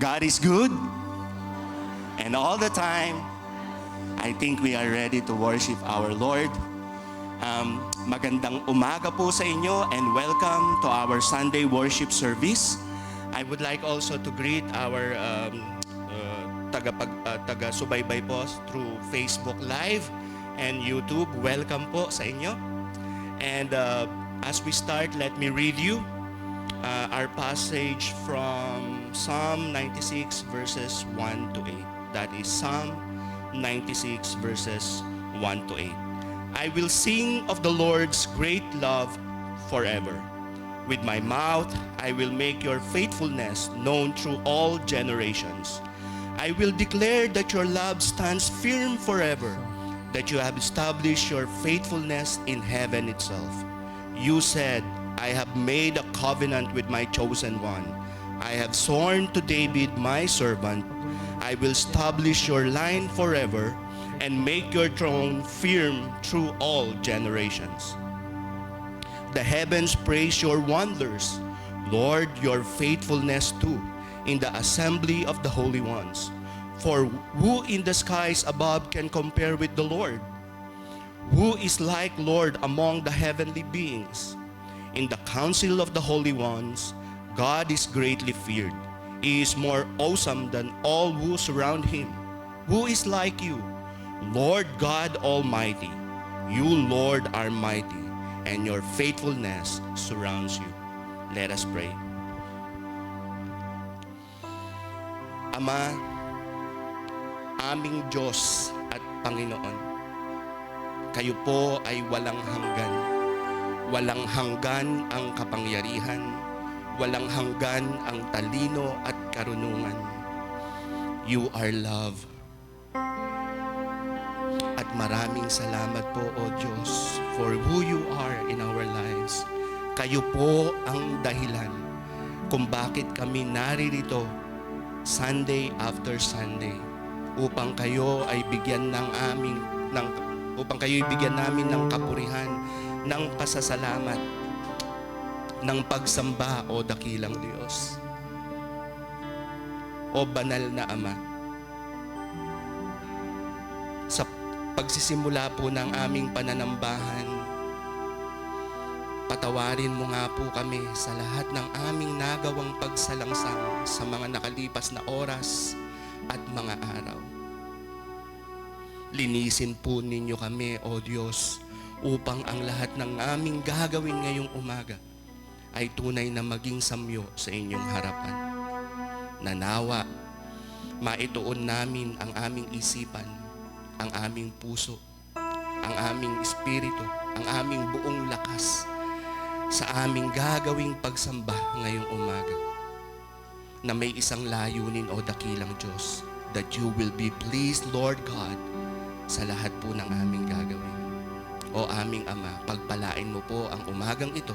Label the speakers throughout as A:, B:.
A: God is good. And all the time, I think we are ready to worship our Lord. Magandang umaga po sa inyo and welcome to our Sunday worship service. I would like also to greet our taga-subaybay po through Facebook Live and YouTube. Welcome po sa inyo. And as we start, let me read you our passage from Psalm 96 verses 1 to 8. That is Psalm 96 verses 1 to 8. I will sing of the Lord's great love forever. With my mouth, I will make your faithfulness known through all generations. I will declare that your love stands firm forever, that you have established your faithfulness in heaven itself. You said, I have made a covenant with my chosen one. I have sworn to David, my servant, I will establish your line forever and make your throne firm through all generations. The heavens praise your wonders, Lord, your faithfulness too, in the assembly of the holy ones. For who in the skies above can compare with the Lord? Who is like Lord among the heavenly beings? In the council of the holy ones, God is greatly feared. He is more awesome than all who surround him. Who is like you, Lord God Almighty? You, Lord, are mighty, and your faithfulness surrounds you. Let us pray. Ama, aming Diyos at Panginoon, kayo po ay walang hanggan. Walang hanggan ang kapangyarihan, walang hanggan ang talino at karunungan. You are love. At maraming salamat po, O Diyos, for who you are in our lives. Kayo po ang dahilan kung bakit kami naririto Sunday after Sunday upang kayo ay bigyan namin ng kapurihan, ng pasasalamat, ng pagsamba, O dakilang Diyos. O banal na Ama, sa pagsisimula po ng aming pananambahan, patawarin mo nga po kami sa lahat ng aming nagawang pagsalangsang sa mga nakalipas na oras at mga araw. Linisin po ninyo kami, O Diyos, upang ang lahat ng aming gagawin ngayong umaga ay tunay na maging samyo sa inyong harapan. Nanawa, maituon namin ang aming isipan, ang aming puso, ang aming espiritu, ang aming buong lakas sa aming gagawing pagsamba ngayong umaga, na may isang layunin, O dakilang Diyos, that you will be pleased, Lord God, sa lahat po ng aming gagawin. O aming Ama, pagpalain mo po ang umagang ito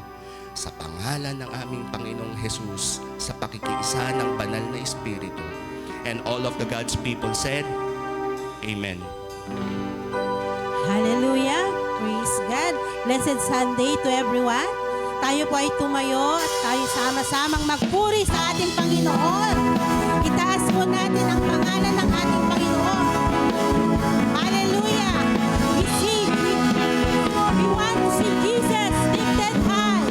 A: sa pangalan ng aming Panginoong Jesus, sa pakikiisa ng banal na Espiritu. And all of the God's people said, Amen.
B: Hallelujah! Praise God! Blessed Sunday to everyone. Tayo po ay tumayo at tayo sama-samang magpuri sa ating Panginoon. Itaas po natin ang pangalan ng ating Panginoon. Hallelujah! We want to see Jesus lifted high.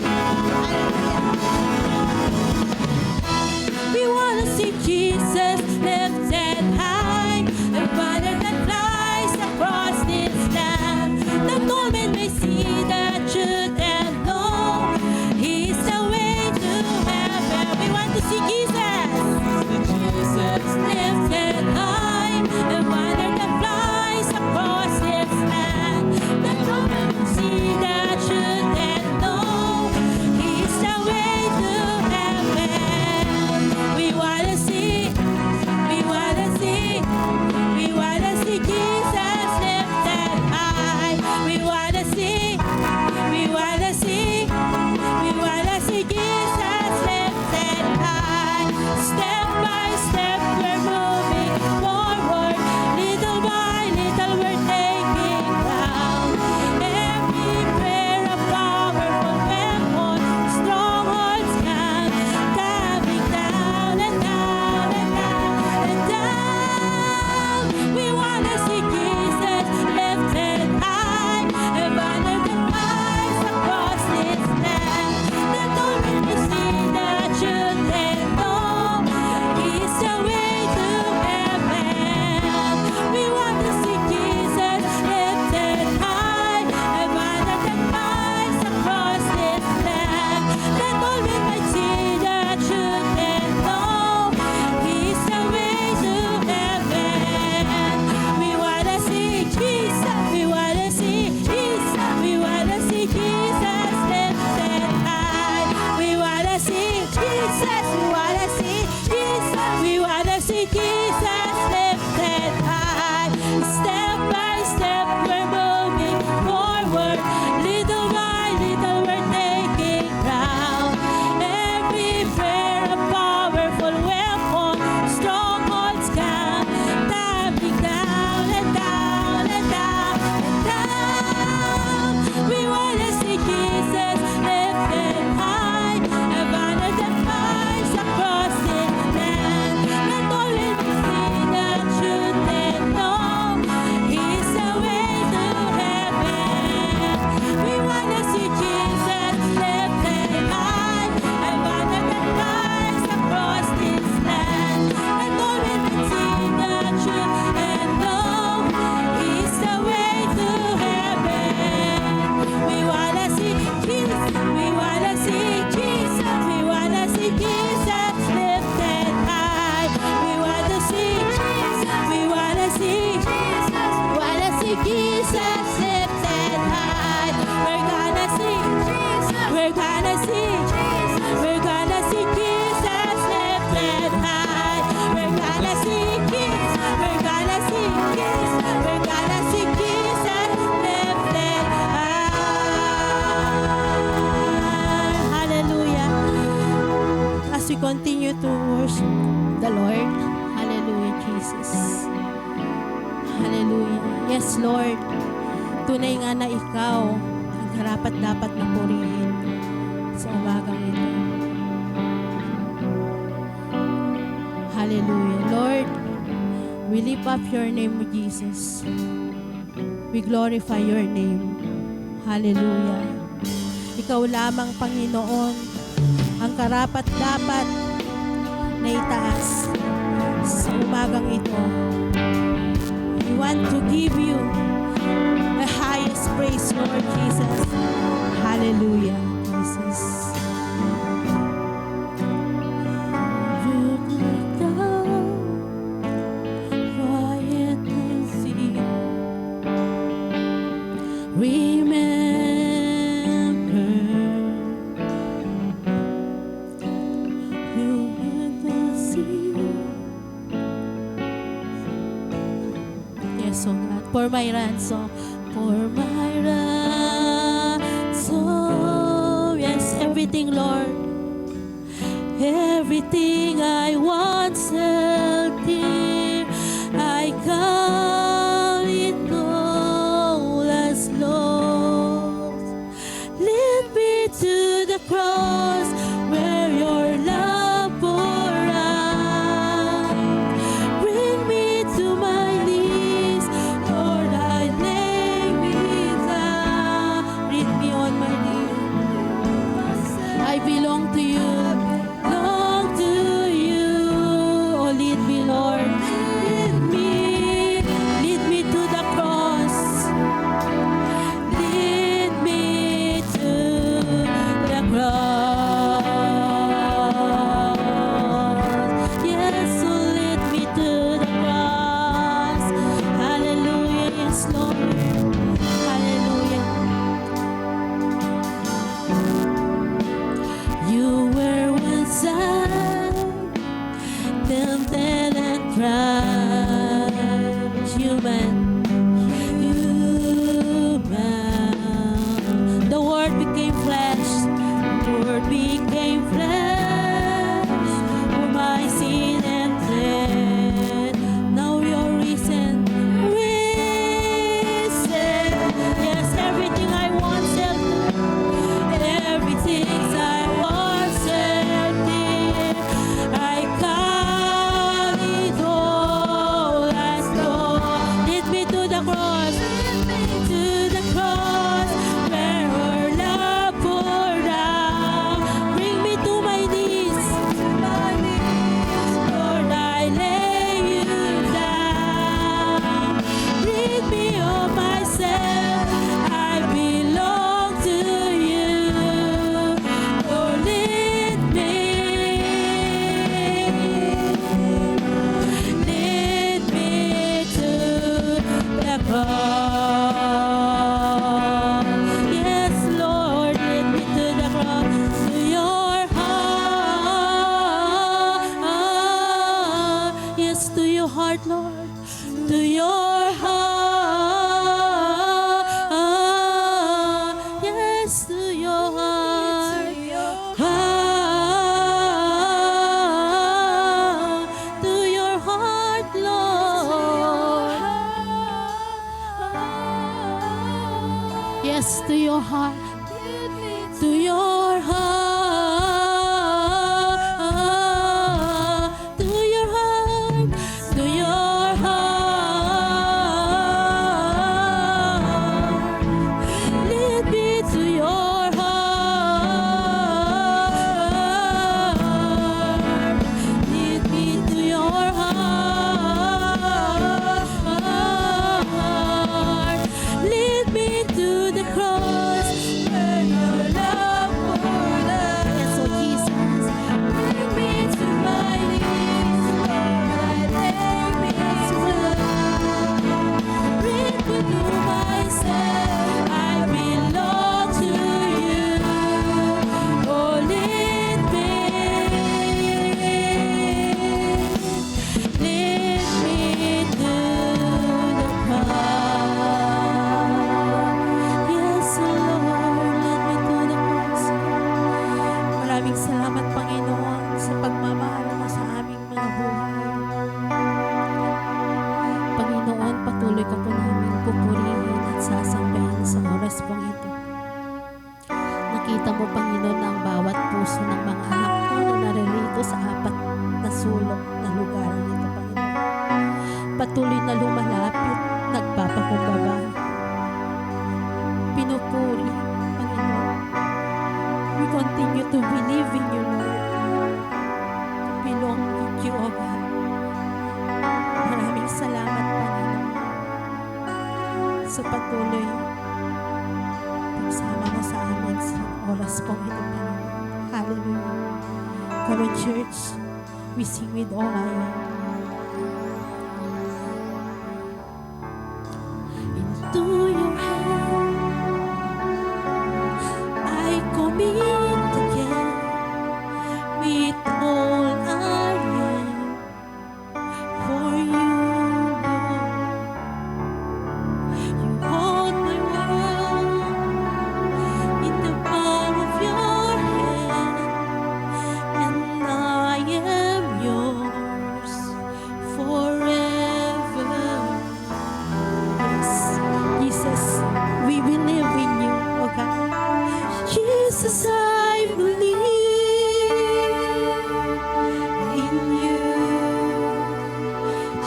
B: Hallelujah! We want to see Jesus lifted high, the banner that flies across this land. The moment we see the truth and know He's the way to heaven. We want to see Jesus lifted high, Hallelujah. Yes, Lord. Tunay nga na ikaw ang karapat-dapat na purihin sa umagang ito. Hallelujah. Lord, we lift up your name, Jesus. We glorify your name. Hallelujah. Ikaw lamang, Panginoon, ang karapat-dapat na itaas sa umagang ito. We want to give you the highest praise, Lord Jesus. Hallelujah, Jesus. You look down, quiet and see. Remember, you heard the sea. Yes, oh God, for my ransom, yes, everything, Lord, everything I once held dear, I count it all as lost. Lead me to the cross where your love poured out. Bring me to my knees, Lord, I lay me down. Read me on my knees. I belong to you, belong to you. Oh, lead me, Lord, lead me to the cross. Lead me to the cross. Yes, so lead me to the cross. Hallelujah, yes, Lord. Hallelujah. You were once tempted and tried, human. The Word became flesh. The Word became flesh. For my sin and death. Now you're risen. Yes, everything I once held, everything I once held dear, I count it all as lost. Lead me to the cross, to the cross where her love poured out. Bring me to my knees, Lord, I lay you down. Rid me of myself, I belong to you. Lord, lead me to the cross. Yes, Lord, lead me to the cross, to your heart. Yes, to your heart, Lord, to your heart. Yes, to your heart. To your heart, Lord. Yes, to your heart. To your heart. To your heart. To your heart. Lead me to your heart. Lead me to your heart. Lead me to the cross where your love poured ka po namin pupurihin at sasambahin sa oras pong ito. Nakita mo, Panginoon, ang bawat puso ng mga anak mo na naririto sa apat na sulok na lugar nito, Panginoon. Patuloy na lumalapit, nagpapakumbaba. Pinupuri, Panginoon. We continue to believe in you, Lord. To belong with you, O God. Maraming salamat, Panginoon, sa patuloy pagsama mo sa amin sa oras pong ito, Panginoon. Hallelujah. Come on, church. We sing with all I am. Into your hand I commit again with all I am. For you, Lord, you hold my world in the palm of your hand, and I am yours forever. Yes, Jesus, we believe in you, oh God. Jesus, I believe in you.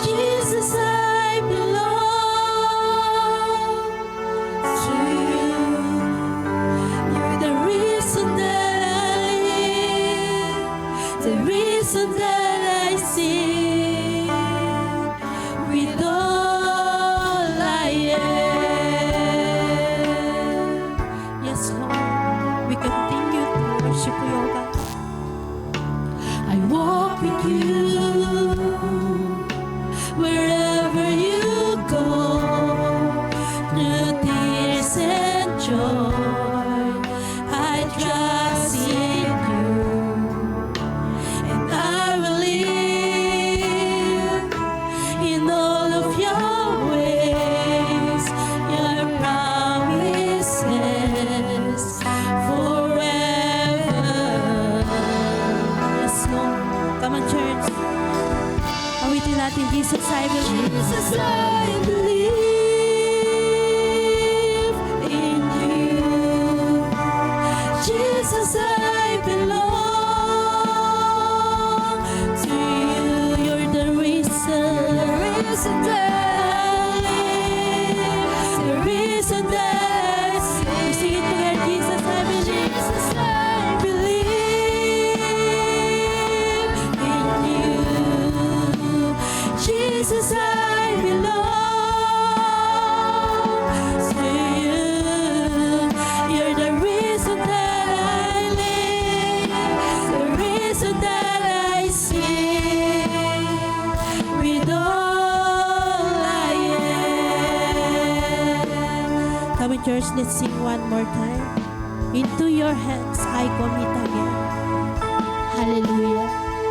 B: Jesus, I belong to you. You're the reason that I live, the reason that I sing, with all I am. Yes, Lord, we continue to worship you, O God. I walk with you wherever you go, through tears and joy. I trust in you, and I will live in all of your ways, your promises forever. Yes, Lord. Come on, church. Awitin natin, Jesus, I believe. Jesus, I believe in you. Jesus, I belong to you. You're the reason that I live, the reason that I sing. We sing it together, Jesus, I believe. Jesus, I believe in you. Jesus, I belong to you. You're the reason that I live, the reason that I sing, with all I am. Come on, church, let's sing one more time. Into your hands I commit again. Hallelujah.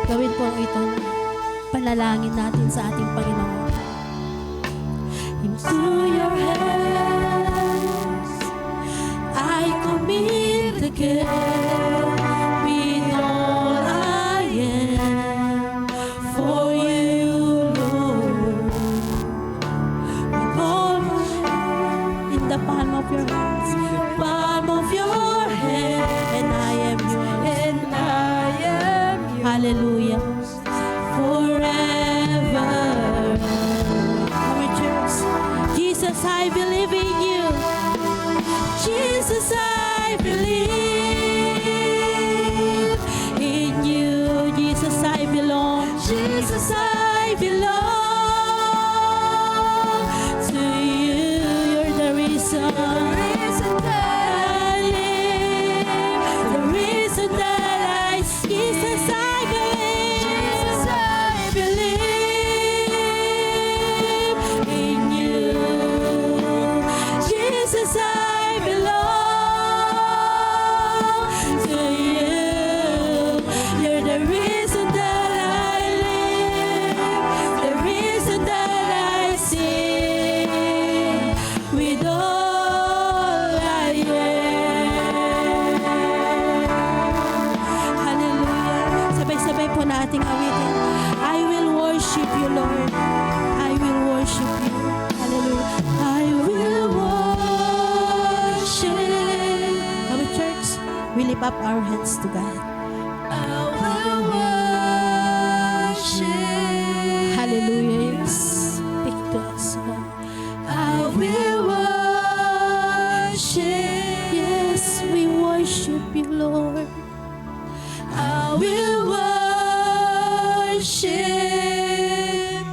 B: Gawin po ito na panalangin natin sa ating Panginoon. Into your hands I commit again, with all I am. For you, Lord, with all in the palm of your hands, palm of your hand, and I am yours. And I am yours. Hallelujah. Forever. Come on, church. Jesus, I believe in you. Jesus, I believe in you. Jesus, I belong. Jesus, I belong to you. You're the reason that I live, the reason that I see. Jesus, I believe in you. Jesus, I belong to you. You're the reason that I live, the reason that I sing, with all I am. Hallelujah. Sabay-sabay po nating awitin. I will worship you, Lord. I will worship you. Hallelujah. lift up our hands to God.
C: I will worship.
B: Hallelujah. Yes. Speak to us, Lord.
C: I will worship.
B: Yes, we worship you, Lord.
C: I will worship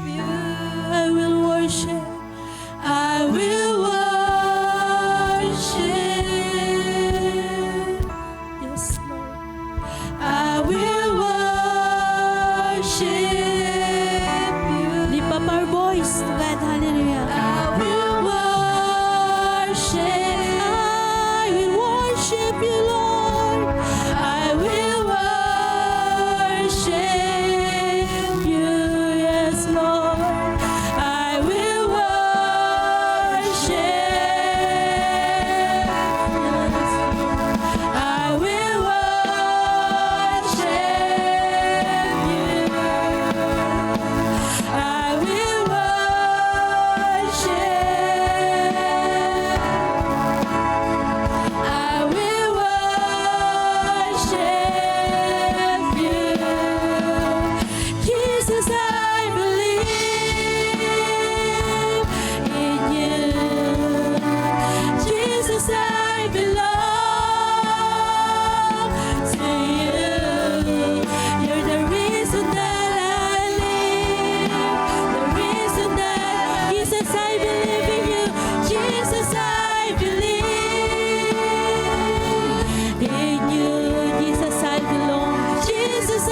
C: you.
B: I will worship.
C: I will worship.
B: Yes, Lord.
C: I will worship you.
B: Lift up our voice to God. Hallelujah.
C: I will worship.
B: I will worship you, Lord.
C: I will worship you.
B: Yes, Lord.
C: I will worship. I will worship you. I will worship. I will worship you. Jesus, I believe in you. Jesus, I belong to you. You're the reason that I live. The reason that Jesus, I believe in you. Jesus, I believe in you. Jesus, I belong. Jesus, I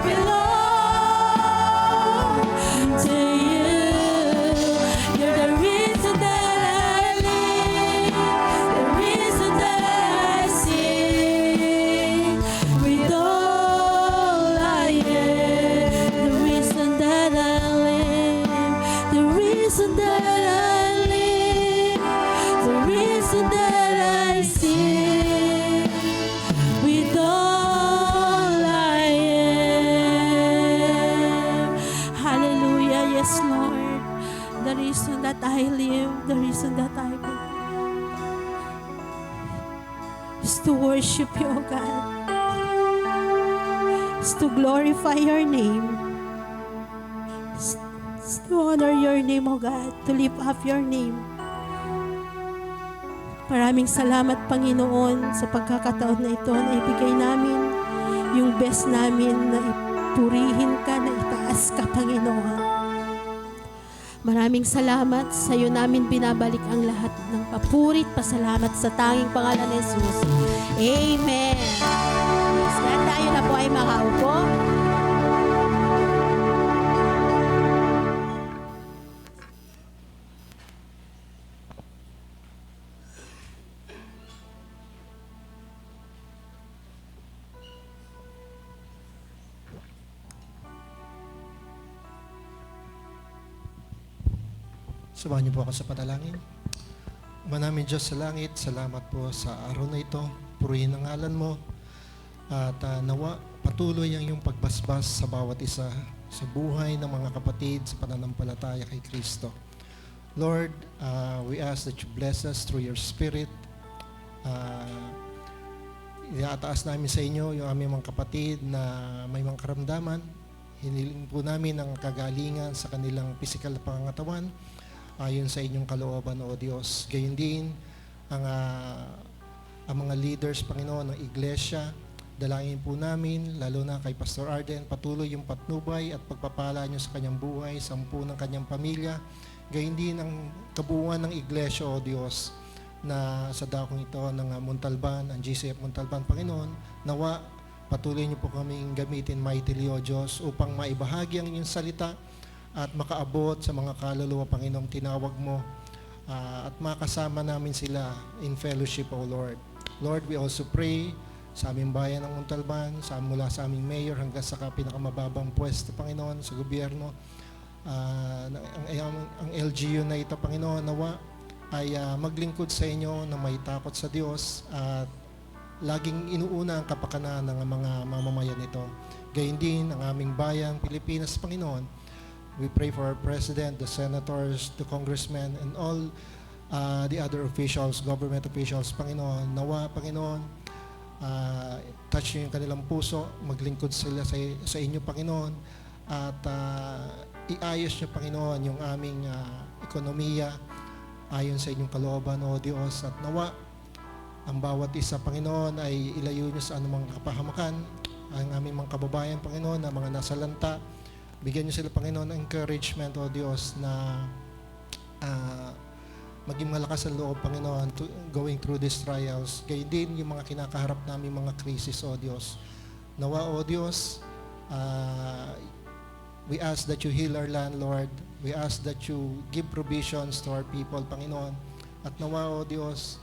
C: belong to you. You're the reason that I live, the reason that I sing with all I am.
B: The reason that I live, the reason that I live, the reason that I sing with all I am. Hallelujah, yes, Lord. The reason that I live, the reason that I live is to worship you, O God. Is to glorify your name. Is to honor your name, O God. To lift up your name. Maraming salamat, Panginoon, sa pagkakataon na ito na ibigay namin yung best namin na ipurihin ka, na itaas ka, Panginoon. Maraming salamat. Sa iyo namin binabalik ang lahat ng papurit, pasalamat sa tanging pangalan ni Jesus. Amen. Kaya tayo na po ay makaupo.
D: Samahan niyo po ako sa panalangin. Ama namin Diyos sa langit, salamat po sa araw na ito. Purihin ang ngalan mo. At nawa patuloy ang iyong pagbasbas sa bawat isa sa buhay ng mga kapatid sa pananampalataya kay Kristo. Lord, we ask that you bless us through your Spirit. Iaataas namin sa inyo yung aming mga kapatid na may mga karamdaman. Hiniling po namin ang kagalingan sa kanilang pisikal na pangangatawan ayon sa inyong kalooban, O Diyos. Gayon din ang mga leaders, Panginoon, ng iglesia. Dalangin po namin, lalo na kay Pastor Arden, patuloy yung patnubay at pagpapala niyo sa kanyang buhay, sa sampu ng kanyang pamilya. Gayon din ang kabuuan ng iglesia, O Diyos, na sa dakong ito ng Montalban, ang GCF Montalban, Panginoon, nawa patuloy niyo po kaming gamitin mightily, O Diyos, upang maibahagi ang inyong salita at makaabot sa mga kaluluwa, Panginoong tinawag mo, at makasama namin sila in fellowship, O Lord. Lord, we also pray sa aming bayan ng Montalban, mula sa aming mayor hanggang sa pinakamababang pwesto, Panginoon, sa gobyerno. Ang LGU na ito, Panginoon, nawa ay maglingkod sa inyo na may takot sa Diyos at laging inuuna ang kapakanan ng mga mamamayan nito. Gayon din ang aming bayan, Pilipinas, Panginoon. We pray for our President, the Senators, the Congressmen, and all the other officials, government officials, Panginoon. Nawa, Panginoon, touch niyo yung kanilang puso, maglingkod sila sa inyo, Panginoon, at iayos niyo, Panginoon, yung aming ekonomiya ayon sa inyong kalooban, O Diyos, at nawa ang bawat isa, Panginoon, ay ilayo niyo sa anumang kapahamakan ang aming mga kababayan, Panginoon, na mga nasa lanta. Bigyan niyo sila, Panginoon, ng encouragement, O Diyos, na maging malakas ang loob, Panginoon, going through these trials. Gayon din yung mga kinakaharap namin mga krisis, O Diyos. Nawa, O Diyos, we ask that you heal our land, Lord. We ask that you give provisions to our people, Panginoon. At nawa, O Diyos,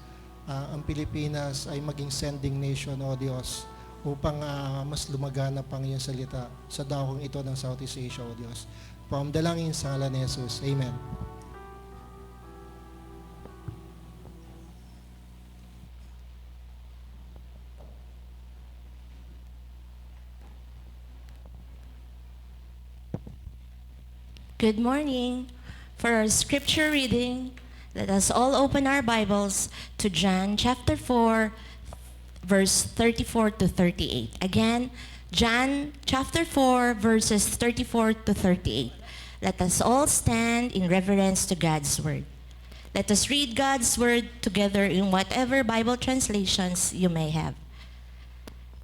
D: ang Pilipinas ay maging sending nation, O Diyos, upang mas lumagana pang iyong salita sa dakong ito ng Southeast Asia, O Diyos. Pamdalangin sa ngalan ni Jesus. Amen.
B: Good morning. For our scripture reading, let us all open our Bibles to John chapter 4, verse 34 to 38. Again, John chapter 4, verses 34 to 38. Let us all stand in reverence to God's word. Let us read God's word together in whatever Bible translations you may have.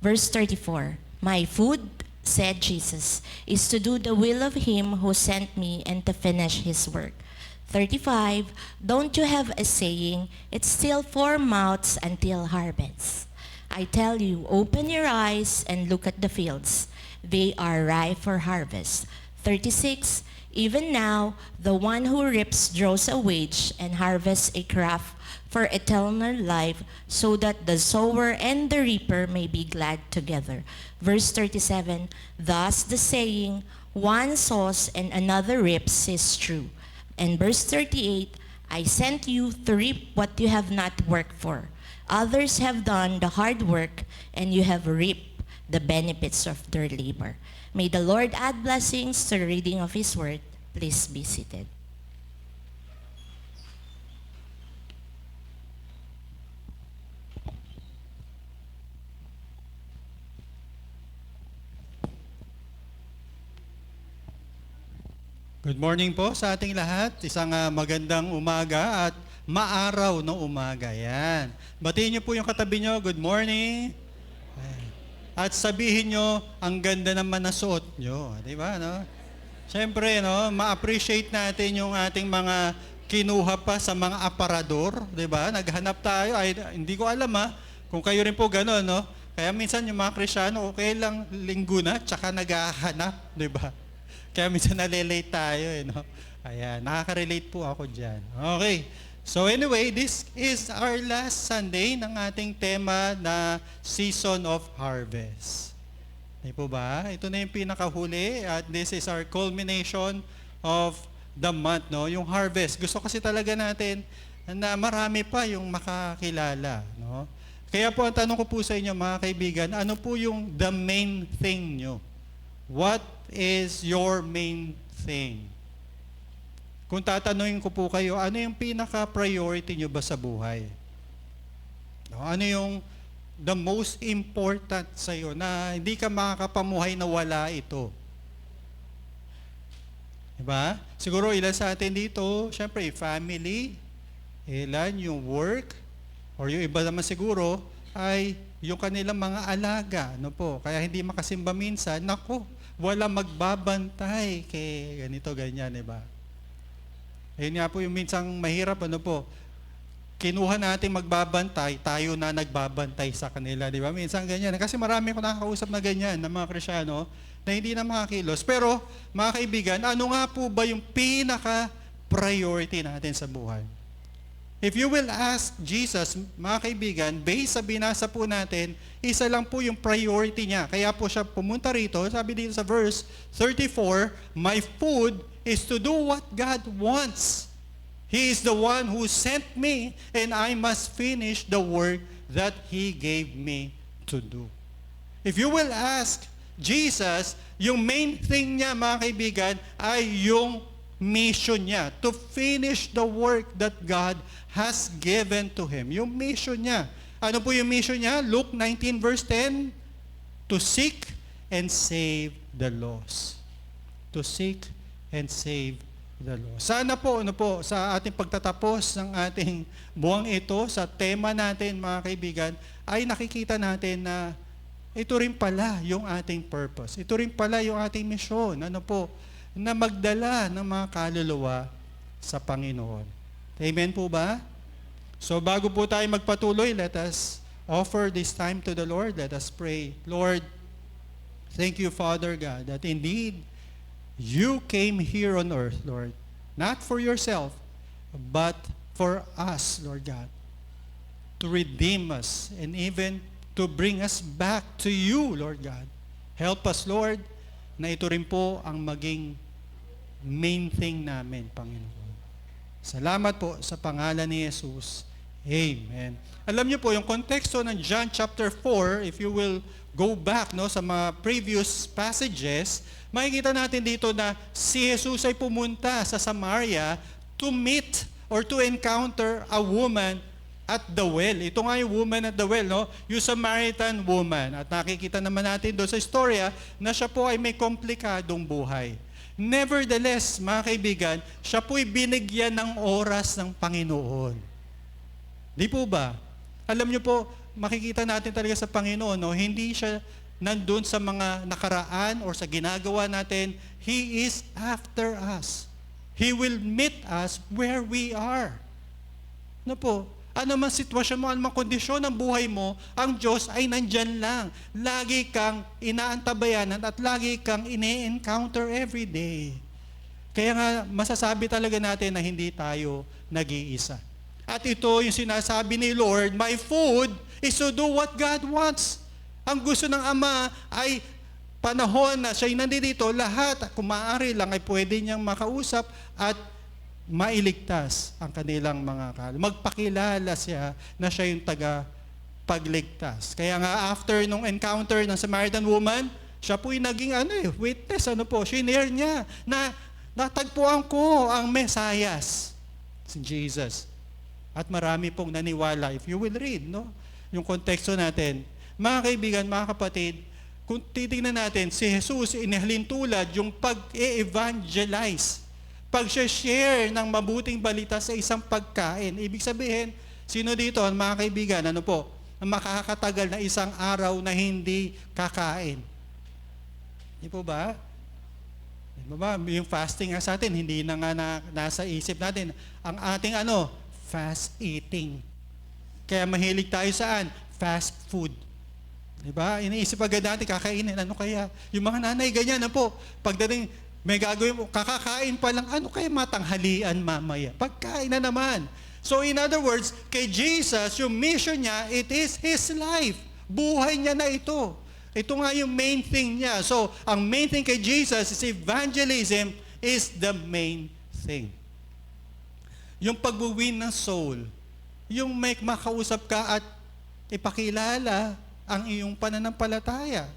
B: Verse 34, "My food," said Jesus, "is to do the will of him who sent me and to finish his work." 35, "Don't you have a saying, it's still 4 months until harvest? I tell you, open your eyes and look at the fields. They are ripe for harvest." 36, "Even now, the one who reaps draws a wage and harvests a crop for eternal life, so that the sower and the reaper may be glad together." Verse 37, "Thus the saying, one sows and another reaps, is true." And verse 38, "I sent you to reap what you have not worked for. Others have done the hard work, and you have reaped the benefits of their labor." May the Lord add blessings to the reading of his word. Please be seated.
E: Good morning po sa ating lahat. Isang magandang umaga at maaraw na umaga. Yan. Batiin niyo po yung katabi niyo, good morning. At sabihin niyo, ang ganda naman na suot niyo. Di ba? No? Siyempre, no, ma-appreciate natin yung ating mga kinuha pa sa mga aparador. Di ba? Naghanap tayo. Ay, hindi ko alam kung kayo rin po gano'n. No? Kaya minsan yung mga Kristyano, okay lang linggo na, tsaka naghahanap. Di ba? Kaya minsan nalilate tayo, no? Ayan, nakaka-relate po ako dyan. Okay. So anyway, this is our last Sunday ng ating tema na Season of Harvest. Di po ba? Ito na yung pinakahuli at this is our culmination of the month, no? Yung harvest. Gusto kasi talaga natin na marami pa yung makakilala, no? Kaya po ang tanong ko po sa inyo, mga kaibigan, ano po yung the main thing nyo? What is your main thing? Kung tatanungin ko po kayo, ano yung pinaka-priority nyo ba sa buhay? Ano yung the most important sa iyo na hindi ka makakapamuhay na wala ito? Diba? Siguro ilan sa atin dito, syempre family, ilan yung work, or yung iba naman siguro ay yung kanilang mga alaga. Ano po? Kaya hindi makasimba minsan, nako, wala magbabantay kay ganito, ganyan, diba? Ayun nga po yung minsang mahirap, ano po, kinuha natin magbabantay, tayo na nagbabantay sa kanila, di ba? Minsan ganyan. Kasi marami ko nakakausap na ganyan, ng mga Kristyano, na hindi na makakilos. Pero, mga kaibigan, ano nga po ba yung pinaka-priority natin sa buhay? If you will ask Jesus, mga kaibigan, based sa binasa po natin, isa lang po yung priority niya. Kaya po siya pumunta rito, sabi dito sa verse 34, "My food is to do what God wants. He is the one who sent me, and I must finish the work that He gave me to do." If you will ask Jesus, yung main thing niya, mga kaibigan, ay yung mission niya, to finish the work that God has given to Him. Yung mission niya. Ano po yung mission niya? Luke 19 verse 10, to seek and save the lost. To seek and save the lost. Sana po, sa ating pagtatapos ng ating buwang ito, sa tema natin mga kaibigan, ay nakikita natin na ito rin pala yung ating purpose. Ito rin pala yung ating mission. Na magdala ng mga kaluluwa sa Panginoon. Amen po ba? So bago po tayo magpatuloy, let us offer this time to the Lord. Let us pray. Lord, thank you, Father God, that indeed you came here on earth, Lord, not for yourself, but for us, Lord God, to redeem us and even to bring us back to you, Lord God. Help us, Lord, na ito rin po ang maging main thing namin, Panginoon. Salamat po sa pangalan ni Jesus. Amen. Alam niyo po, yung konteksto ng John chapter 4, if you will go back sa mga previous passages, makikita natin dito na si Jesus ay pumunta sa Samaria to meet or to encounter a woman at the well. Ito nga yung woman at the well, yung Samaritan woman. At nakikita naman natin doon sa istorya na siya po ay may komplikadong buhay. Nevertheless, mga kaibigan, siya po'y binigyan ng oras ng Panginoon. Di po ba? Alam niyo po, makikita natin talaga sa Panginoon, hindi siya nandun sa mga nakaraan or sa ginagawa natin. He is after us. He will meet us where we are. Ano man sitwasyon mo, ano man kondisyon ng buhay mo, ang Diyos ay nandyan lang. Lagi kang inaantabayanan at lagi kang ini-encounter every day. Kaya nga, masasabi talaga natin na hindi tayo nag-iisa. At ito yung sinasabi ni Lord, my food is to do what God wants. Ang gusto ng Ama ay panahon na siya'y nandito, lahat, kung maaari lang, ay pwede niyang makausap at mailigtas ang kanilang mga kaluluwa. Magpakilala siya na siya yung taga-pagligtas. Kaya nga after nung encounter ng Samaritan woman, siya po'y naging witness. Shinare niya na natagpuan ko ang Mesayas, si Jesus. At marami pong naniwala. If you will read, yung konteksto natin. Mga kaibigan, mga kapatid, kung titingnan natin, si Jesus inihalintulad yung pag-e-evangelize. Pag-share ng mabuting balita sa isang pagkain. Ibig sabihin, sino dito, mga kaibigan, ang makakatagal na isang araw na hindi kakain? Di po ba? Yung fasting nga sa atin, hindi na nga nasa isip natin. Ang ating fast eating. Kaya mahilig tayo saan? Fast food. Diba? Iniisip agad natin, kakainin. Ano kaya? Yung mga nanay, ganyan pagdating, may gagawin mo, kakakain pa lang, ano kaya matanghalian mamaya? Pagkain na naman. So in other words, kay Jesus, yung mission niya, it is His life. Buhay niya na ito. Ito nga yung main thing niya. So, ang main thing kay Jesus is evangelism is the main thing. Yung pag-win ng soul, yung may makausap ka at ipakilala ang iyong pananampalataya.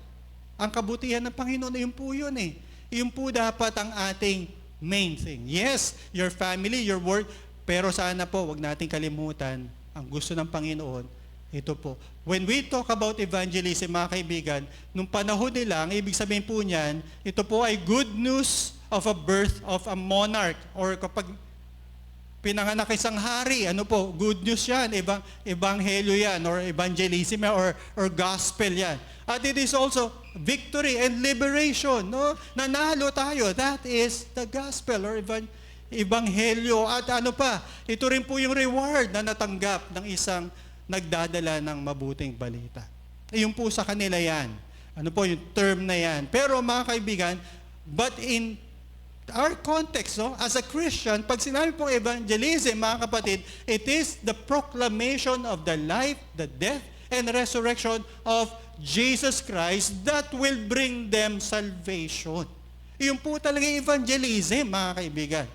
E: Ang kabutihan ng Panginoon, yun po yun Yun po dapat ang ating main thing. Yes, your family, your work, pero sana po, wag nating kalimutan, ang gusto ng Panginoon, ito po. When we talk about evangelism, mga kaibigan, nung panahon nila, ang ibig sabihin po niyan, ito po ay good news of a birth of a monarch, or kapag pinanganak isang hari, good news yan, ebanghelyo yan, or evangelism yan, or gospel yan. At it is also victory and liberation, nanalo tayo. That is the gospel or ebanghelyo. At ito rin po yung reward na natanggap ng isang nagdadala ng mabuting balita. Yung po sa kanila yan. Yung term na yan. Pero mga kaibigan, but in our context, as a Christian, pag sinabi pong evangelism, mga kapatid, it is the proclamation of the life, the death, and resurrection of Jesus Christ that will bring them salvation. Iyon po talaga evangelism, mga kaibigan.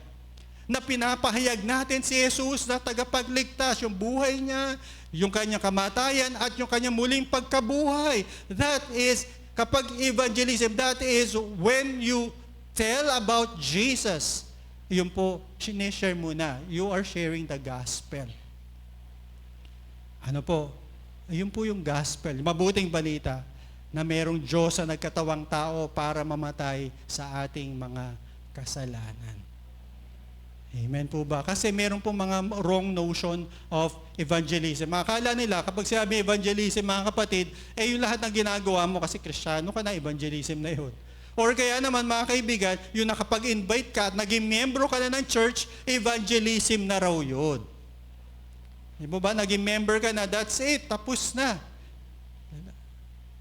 E: Na pinapahayag natin si Jesus na tagapagligtas, yung buhay niya, yung kanyang kamatayan, at yung kanyang muling pagkabuhay. That is, kapag evangelism, that is when you tell about Jesus. Yun po, sinishare mo na. You are sharing the gospel. Ayun po yung gospel, yung mabuting balita na merong Diyos na nagkatawang tao para mamatay sa ating mga kasalanan. Amen po ba? Kasi meron po mga wrong notion of evangelism. Akala nila, kapag sinabi evangelism, mga kapatid, yung lahat ng ginagawa mo kasi Kristiyano ka na, evangelism na yun. Or kaya naman, mga kaibigan, yung nakapag-invite ka at naging membro ka na ng church, evangelism na raw yun. Di ba? Naging member ka na, that's it, tapos na.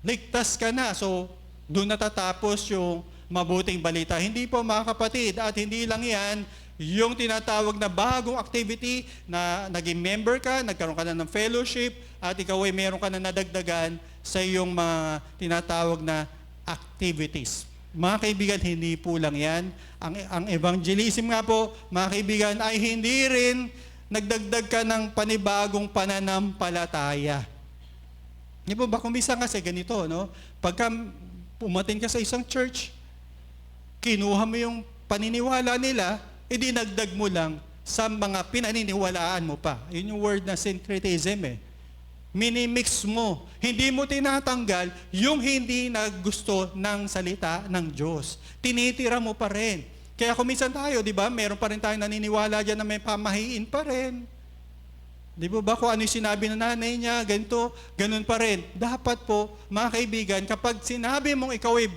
E: Ligtas ka na. So, doon natatapos yung mabuting balita. Hindi po, mga kapatid, at hindi lang yan, yung tinatawag na bagong activity na naging member ka, nagkaroon ka na ng fellowship, at ikaw ay meron ka na nadagdagan sa iyong mga tinatawag na activities. Mga kaibigan, hindi po lang yan. Ang evangelism nga po, mga kaibigan, ay hindi rin nagdagdag ka ng panibagong pananampalataya. Di ba, kung minsan kasi ganito, no? Pagka pumating ka sa isang church, kinuha mo yung paniniwala nila, idinagdag mo lang sa mga pinaniniwalaan mo pa. Yun yung word na syncretism eh. Minimix mo. Hindi mo tinatanggal yung hindi na gusto ng salita ng Diyos. Tinitira mo pa rin. Kaya kung minsan tayo, di ba, meron pa rin tayong naniniwala dyan na may pamahiin pa rin. Di ba kung ano yung sinabi ng nanay niya, ganito, ganun pa rin. Dapat po, mga kaibigan, kapag sinabi mong ikaw ay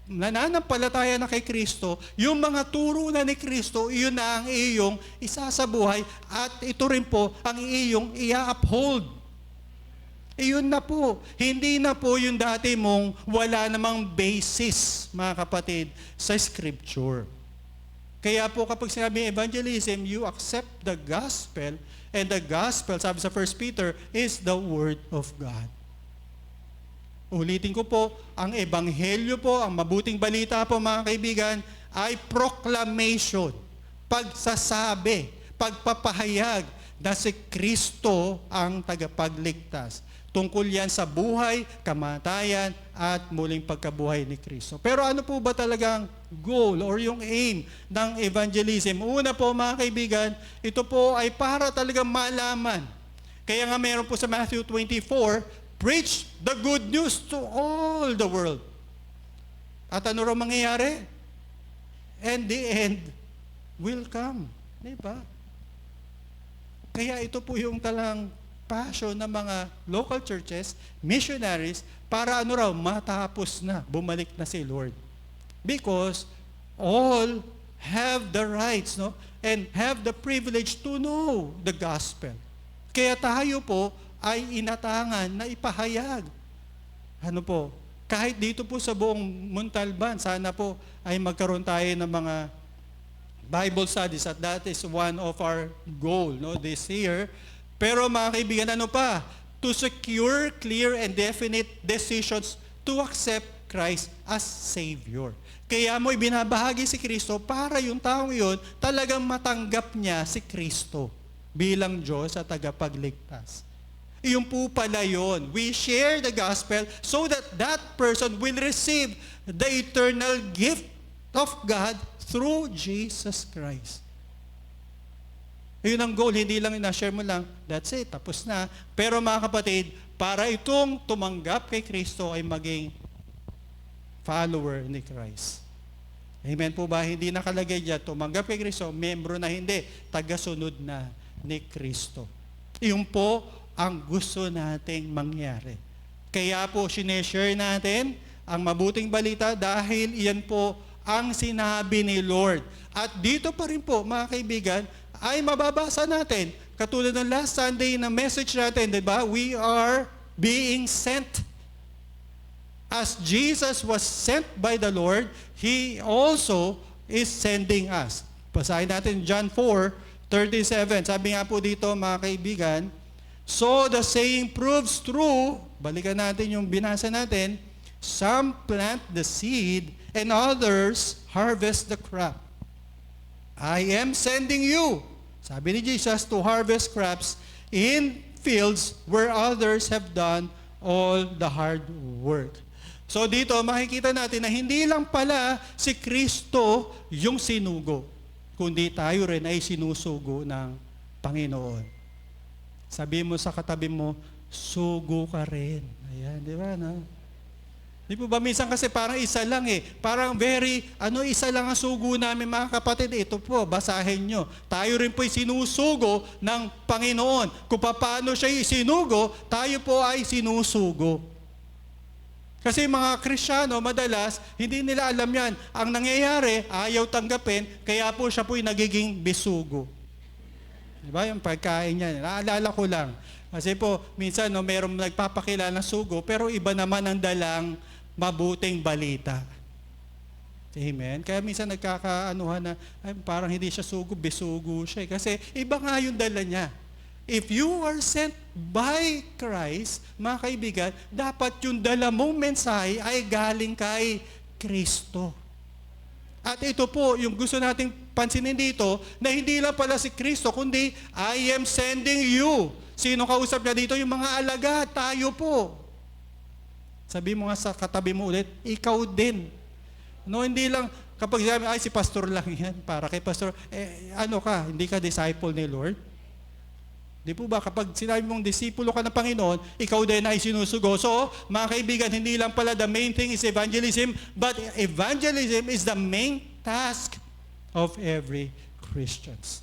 E: nananampalataya na kay Kristo, yung mga turo na ni Kristo, iyon na ang iyong isasabuhay at ito rin po ang iyong ia-uphold. Iyon na po. Hindi na po yung dati mong wala namang basis, mga kapatid, sa Scripture. Kaya po kapag sinabi evangelism, you accept the gospel, and the gospel, sabi sa 1 Peter, is the Word of God. Ulitin ko po, ang ebanghelyo po, ang mabuting balita po mga kaibigan, ay proclamation, pagsasabi, pagpapahayag na si Kristo ang tagapagligtas. Tungkol yan sa buhay, kamatayan, at muling pagkabuhay ni Kristo. Pero ano po ba talagang goal or yung aim ng evangelism? Una po mga kaibigan, ito po ay para talagang malaman. Kaya nga meron po sa Matthew 24, preach the good news to all the world. At ano raw mangyayari? And the end will come. Di ba? Kaya ito po yung talang passion ng mga local churches, missionaries, para ano raw, matapos na, bumalik na si Lord. Because all have the rights, no? And have the privilege to know the gospel. Kaya tayo po, ay inatangan na ipahayag. Ano po? Kahit dito po sa buong Montalban, sana po ay magkaroon tayo ng mga Bible studies at that is one of our goal, no, this year. Pero mga kaibigan, ano pa? To secure clear and definite decisions to accept Christ as Savior. Kaya mo ibinabahagi si Kristo para yung taong iyon talagang matanggap niya si Kristo bilang Diyos at tagapagligtas. Iyon po pala yun. We share the gospel so that that person will receive the eternal gift of God through Jesus Christ. Iyon ang goal, hindi lang ina-share mo lang, that's it, tapos na. Pero mga kapatid, para itong tumanggap kay Kristo ay maging follower ni Christ. Amen po ba? Hindi nakalagay dyan, tumanggap kay Kristo, membro na hindi, tagasunod na ni Kristo. Iyon po ang gusto nating mangyari. Kaya po, sineshare natin ang mabuting balita dahil iyan po ang sinabi ni Lord. At dito pa rin po, mga kaibigan, ay mababasa natin. Katulad ng last Sunday na message natin, di ba? We are being sent. As Jesus was sent by the Lord, He also is sending us. Basahin natin John 4:37. Sabi nga po dito, mga kaibigan, so the saying proves true, balikan natin yung binasa natin, some plant the seed and others harvest the crop. I am sending you, sabi ni Jesus, to harvest crops in fields where others have done all the hard work. So dito makikita natin na hindi lang pala si Kristo yung sinugo, kundi tayo rin ay sinusugo ng Panginoon. Sabi mo sa katabi mo, sugo ka rin. Ayan, di ba? No? Di po ba minsan kasi parang isa lang eh. Parang isa lang ang sugo namin mga kapatid. Ito po, basahin nyo. Tayo rin po'y sinusugo ng Panginoon. Kung paano siya sinugo, tayo po ay sinusugo. Kasi mga Kristiyano, madalas, hindi nila alam yan. Ang nangyayari, ayaw tanggapin, kaya po siya po'y nagiging bisugo. Diba? Yung pagkain niya. Naalala ko lang. Kasi po, minsan, mayroong nagpapakilala ng sugo, pero iba naman ang dalang mabuting balita. Amen? Kaya minsan nagkakaanuhan na, parang hindi siya sugo, bisugo siya. Kasi iba nga yung dala niya. If you are sent by Christ, mga kaibigan, dapat yung dala mong mensahe ay galing kay Kristo. At ito po, yung gusto nating pansinin dito, na hindi lang pala si Kristo, kundi I am sending you. Sino kausap niya dito? Yung mga alagad, tayo po. Sabi mo nga sa katabi mo ulit, ikaw din. No, hindi lang, kapag sabi, si pastor lang yan, para kay pastor, hindi ka disciple ni Lord? Di po ba, kapag sinabi mong disipulo ka ng Panginoon, ikaw din ay sinusugo. So, mga kaibigan, hindi lang pala the main thing is evangelism, but evangelism is the main task of every Christians.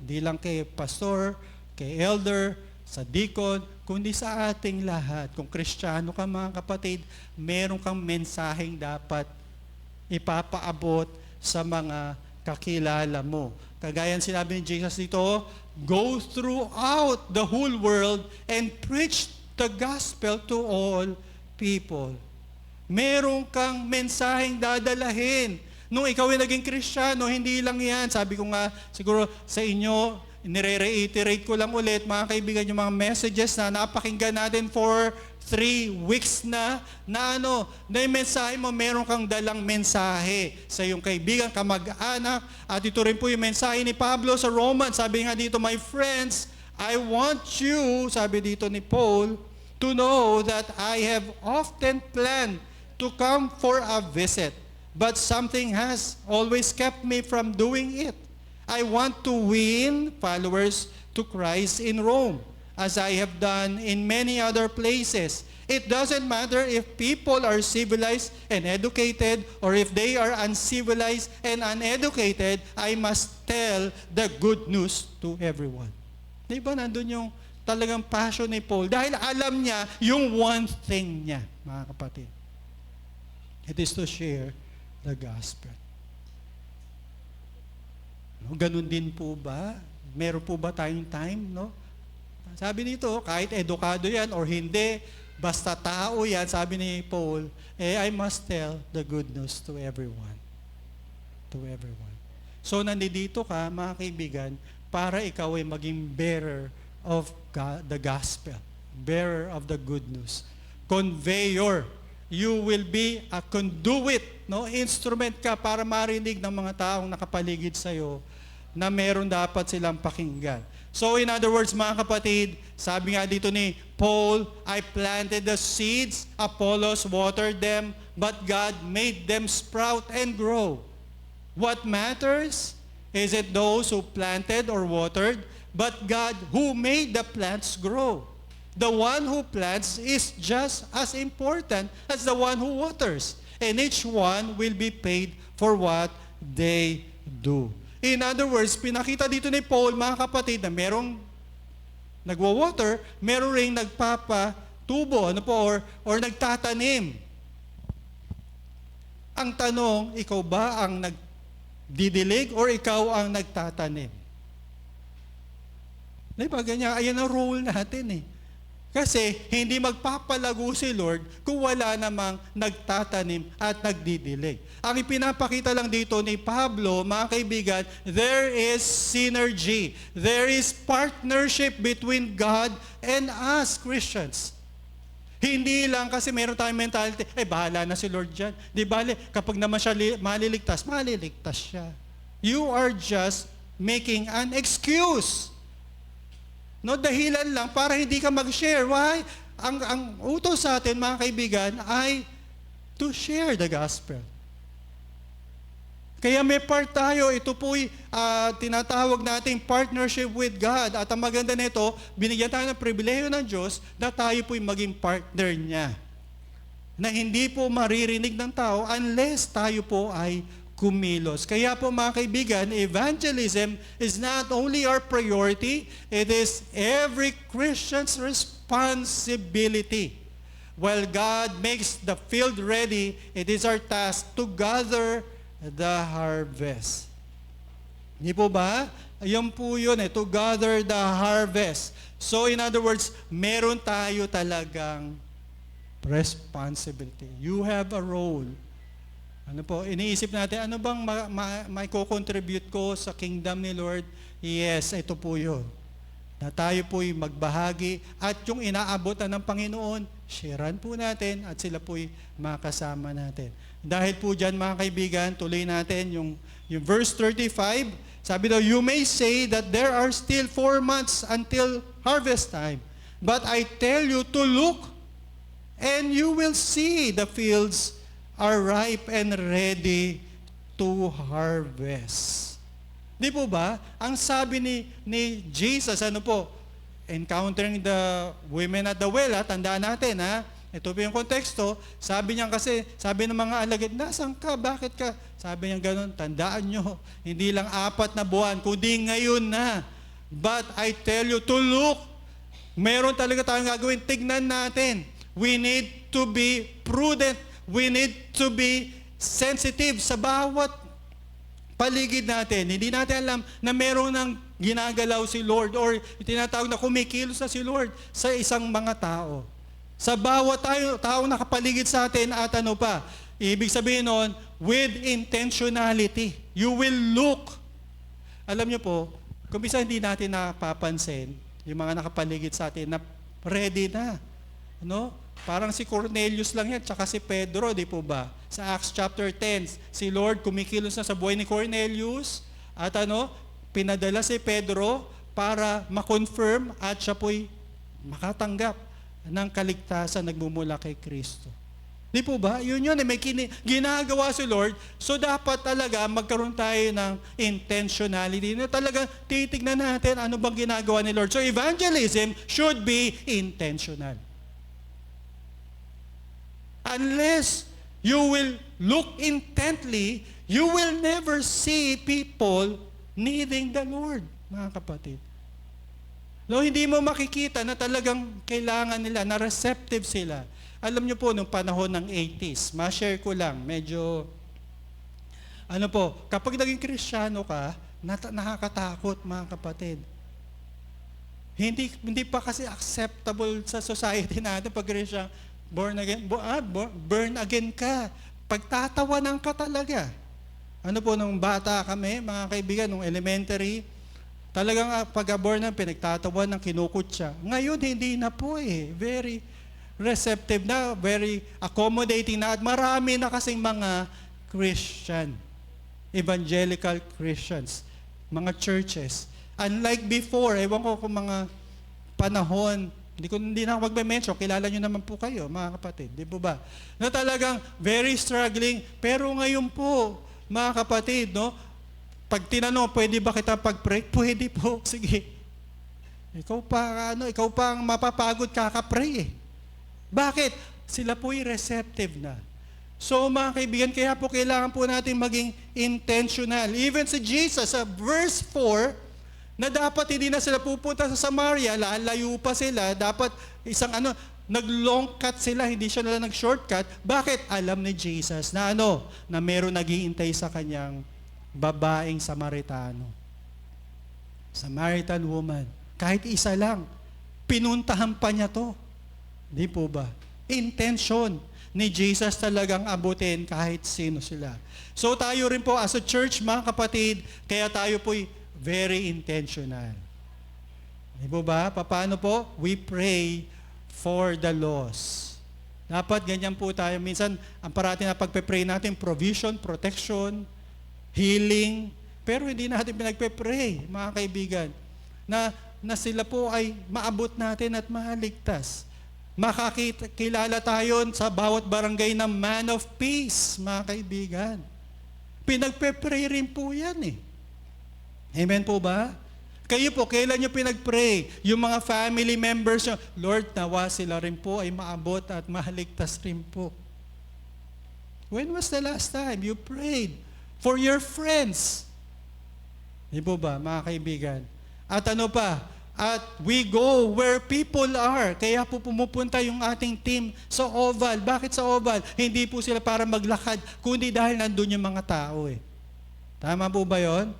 E: Hindi lang kay pastor, kay elder, sa deacon, kundi sa ating lahat. Kung Kristiyano ka mga kapatid, meron kang mensaheng dapat ipapaabot sa mga kakilala mo. Kagaya sinabi ni Jesus dito, go throughout the whole world and preach the gospel to all people. Meron kang mensaheng dadalahin. Nung ikaw ay naging Kristiyano, hindi lang yan. Sabi ko nga, siguro sa inyo, nire-reiterate ko lang ulit, mga kaibigan, yung mga messages na napakinggan natin for 3 weeks na yung mensahe mo, meron kang dalang mensahe sa iyong kaibigan, kamag-anak, at ito rin po yung mensahe ni Pablo sa Romans. Sabi nga dito, my friends, I want you, sabi dito ni Paul, to know that I have often planned to come for a visit, but something has always kept me from doing it. I want to win followers to Christ in Rome, as I have done in many other places. It doesn't matter if people are civilized and educated or if they are uncivilized and uneducated, I must tell the good news to everyone. Di ba nandun yung talagang passion ni Paul? Dahil alam niya yung one thing niya, mga kapatid. It is to share the gospel. No, ganun din po ba? Meron po ba tayong time, no? Sabi dito, kahit edukado yan or hindi, basta tao yan, sabi ni Paul, I must tell the good news to everyone. To everyone. So, nandito ka, mga kaibigan, para ikaw ay maging bearer of the gospel. Bearer of the good news. Conveyor. You will be a conduit, no? Instrument ka para marinig ng mga taong nakapaligid sa'yo na meron dapat silang pakinggan. So in other words, mga kapatid, sabi nga dito ni Paul, I planted the seeds, Apollos watered them, but God made them sprout and grow. What matters? Is it those who planted or watered, but God who made the plants grow? The one who plants is just as important as the one who waters, and each one will be paid for what they do. In other words, pinakita dito ni Paul, mga kapatid, na merong nagwa-water, merong ring nagpapatubo, or nagtatanim. Ang tanong, ikaw ba ang nagdidilig or ikaw ang nagtatanim? Diba, ganyan, ayan ang role natin eh. Kasi hindi magpapalago si Lord kung wala namang nagtatanim at nagdidilig. Ang ipinapakita lang dito ni Pablo, mga kaibigan, there is synergy. There is partnership between God and us, Christians. Hindi lang kasi meron tayong mentality, bahala na si Lord dyan. Di bale, kapag naman siya maliligtas siya. You are just making an excuse. No, dahilan lang para hindi ka mag-share. Why? Ang utos sa atin, mga kaibigan, ay to share the gospel. Kaya may part tayo, ito po'y tinatawag nating partnership with God. At ang maganda nito, binigyan tayo ng pribileyo ng Diyos na tayo po'y maging partner niya. Na hindi po maririnig ng tao unless tayo po ay kumilos. Kaya po mga kaibigan, evangelism is not only our priority, it is every Christian's responsibility. While God makes the field ready, it is our task to gather the harvest. Hindi po ba? Ayun po yun to gather the harvest. So in other words, meron tayo talagang responsibility. You have a role. Ano po, iniisip natin, ano bang may ko-contribute ko sa kingdom ni Lord? Yes, ito po yun. Na tayo po'y magbahagi at yung inaabotan ng Panginoon, sharean po natin at sila po'y makasama natin. Dahil po dyan mga kaibigan, tuloy natin yung verse 35. Sabi daw, you may say that there are still 4 months until harvest time. But I tell you to look and you will see the fields are ripe and ready to harvest. Di po ba? Ang sabi ni Jesus, ano po? Encountering the women at the well, tandaan natin, ha? Ito po yung konteksto. Sabi niya kasi, sabi ng mga alagad, nasaan ka? Bakit ka? Sabi niya ganun, tandaan nyo, hindi lang 4 na buwan, kundi ngayon na. But I tell you to look. Meron talaga tayong gagawin. Tignan natin. We need to be prudent. We need to be sensitive sa bawat paligid natin. Hindi natin alam na meron ng ginagalaw si Lord or tinatawag na kumikilos na si Lord sa isang mga tao. Sa bawat tao nakapaligid sa atin at ano pa. Ibig sabihin nun, with intentionality. You will look. Alam niyo po, kung bisa hindi natin napapansin, yung mga nakapaligid sa atin na ready na. No? Parang si Cornelius lang yan, tsaka si Pedro, di po ba? Sa Acts chapter 10, si Lord kumikilos na sa buhay ni Cornelius at pinadala si Pedro para ma-confirm at siya po'y makatanggap ng kaligtasan nagmumula kay Kristo. Di po ba? Yun, may ginagawa si Lord, so dapat talaga magkaroon tayo ng intentionality na talaga titignan natin ano bang ginagawa ni Lord. So evangelism should be intentional. Unless you will look intently, you will never see people needing the Lord, mga kapatid. No, hindi mo makikita na talagang kailangan nila, na receptive sila. Alam niyo po, nung panahon ng 80s, ma-share ko lang, medyo, kapag naging Kristiyano ka, nakakatakot, mga kapatid. Hindi pa kasi acceptable sa society natin pag Kristiyano. Born again ka. Pagtatawanan ka talaga. Nung bata kami, mga kaibigan, nung elementary, talagang pag-born na, pinagtatawan ng kinukutsa. Ngayon, hindi na po Very receptive na, very accommodating na, at marami na kasing mga Christian, evangelical Christians, mga churches. Unlike before, ewan ko kung mga panahon, hindi na ako magme-mention, kilala nyo naman po kayo, mga kapatid, di po ba? Na talagang very struggling, pero ngayon po, mga kapatid, pag tinanong, pwede ba kita pag-pray? Pwede po, sige. Ikaw pa ang mapapagod kakapray Bakit? Sila po'y receptive na. So mga kaibigan, kaya po kailangan po natin maging intentional. Even si Jesus, sa verse 4, na dapat hindi na sila pupunta sa Samaria, lalayo pa sila, dapat nag-long cut sila, hindi siya nila nag-shortcut. Bakit? Alam ni Jesus na na meron naghihintay sa kanyang babaeng Samaritano. Samaritan woman. Kahit isa lang, pinuntahan pa niya to. Di po ba? Intention ni Jesus talagang abutin kahit sino sila. So tayo rin po as a church, mga kapatid, kaya tayo po'y very intentional. Di po ba? Paano po? We pray for the lost. Dapat ganyan po tayo. Minsan, ang parati na pagpe-pray natin, provision, protection, healing, pero hindi natin pinagpe-pray, mga kaibigan, na sila po ay maabot natin at maligtas. Makakilala tayo sa bawat barangay ng man of peace, mga kaibigan. Pinagpe-pray rin po yan eh. Amen po ba? Kayo po, kailan nyo pinag-pray? Yung mga family members nyo, Lord, nawa sila rin po ay maabot at mahaligtas rin po. When was the last time you prayed for your friends? Di po ba, mga kaibigan? At ano pa? At we go where people are. Kaya po pumupunta yung ating team sa Oval. Bakit sa Oval? Hindi po sila para maglakad, kundi dahil nandun yung mga tao eh. Tama po ba yun?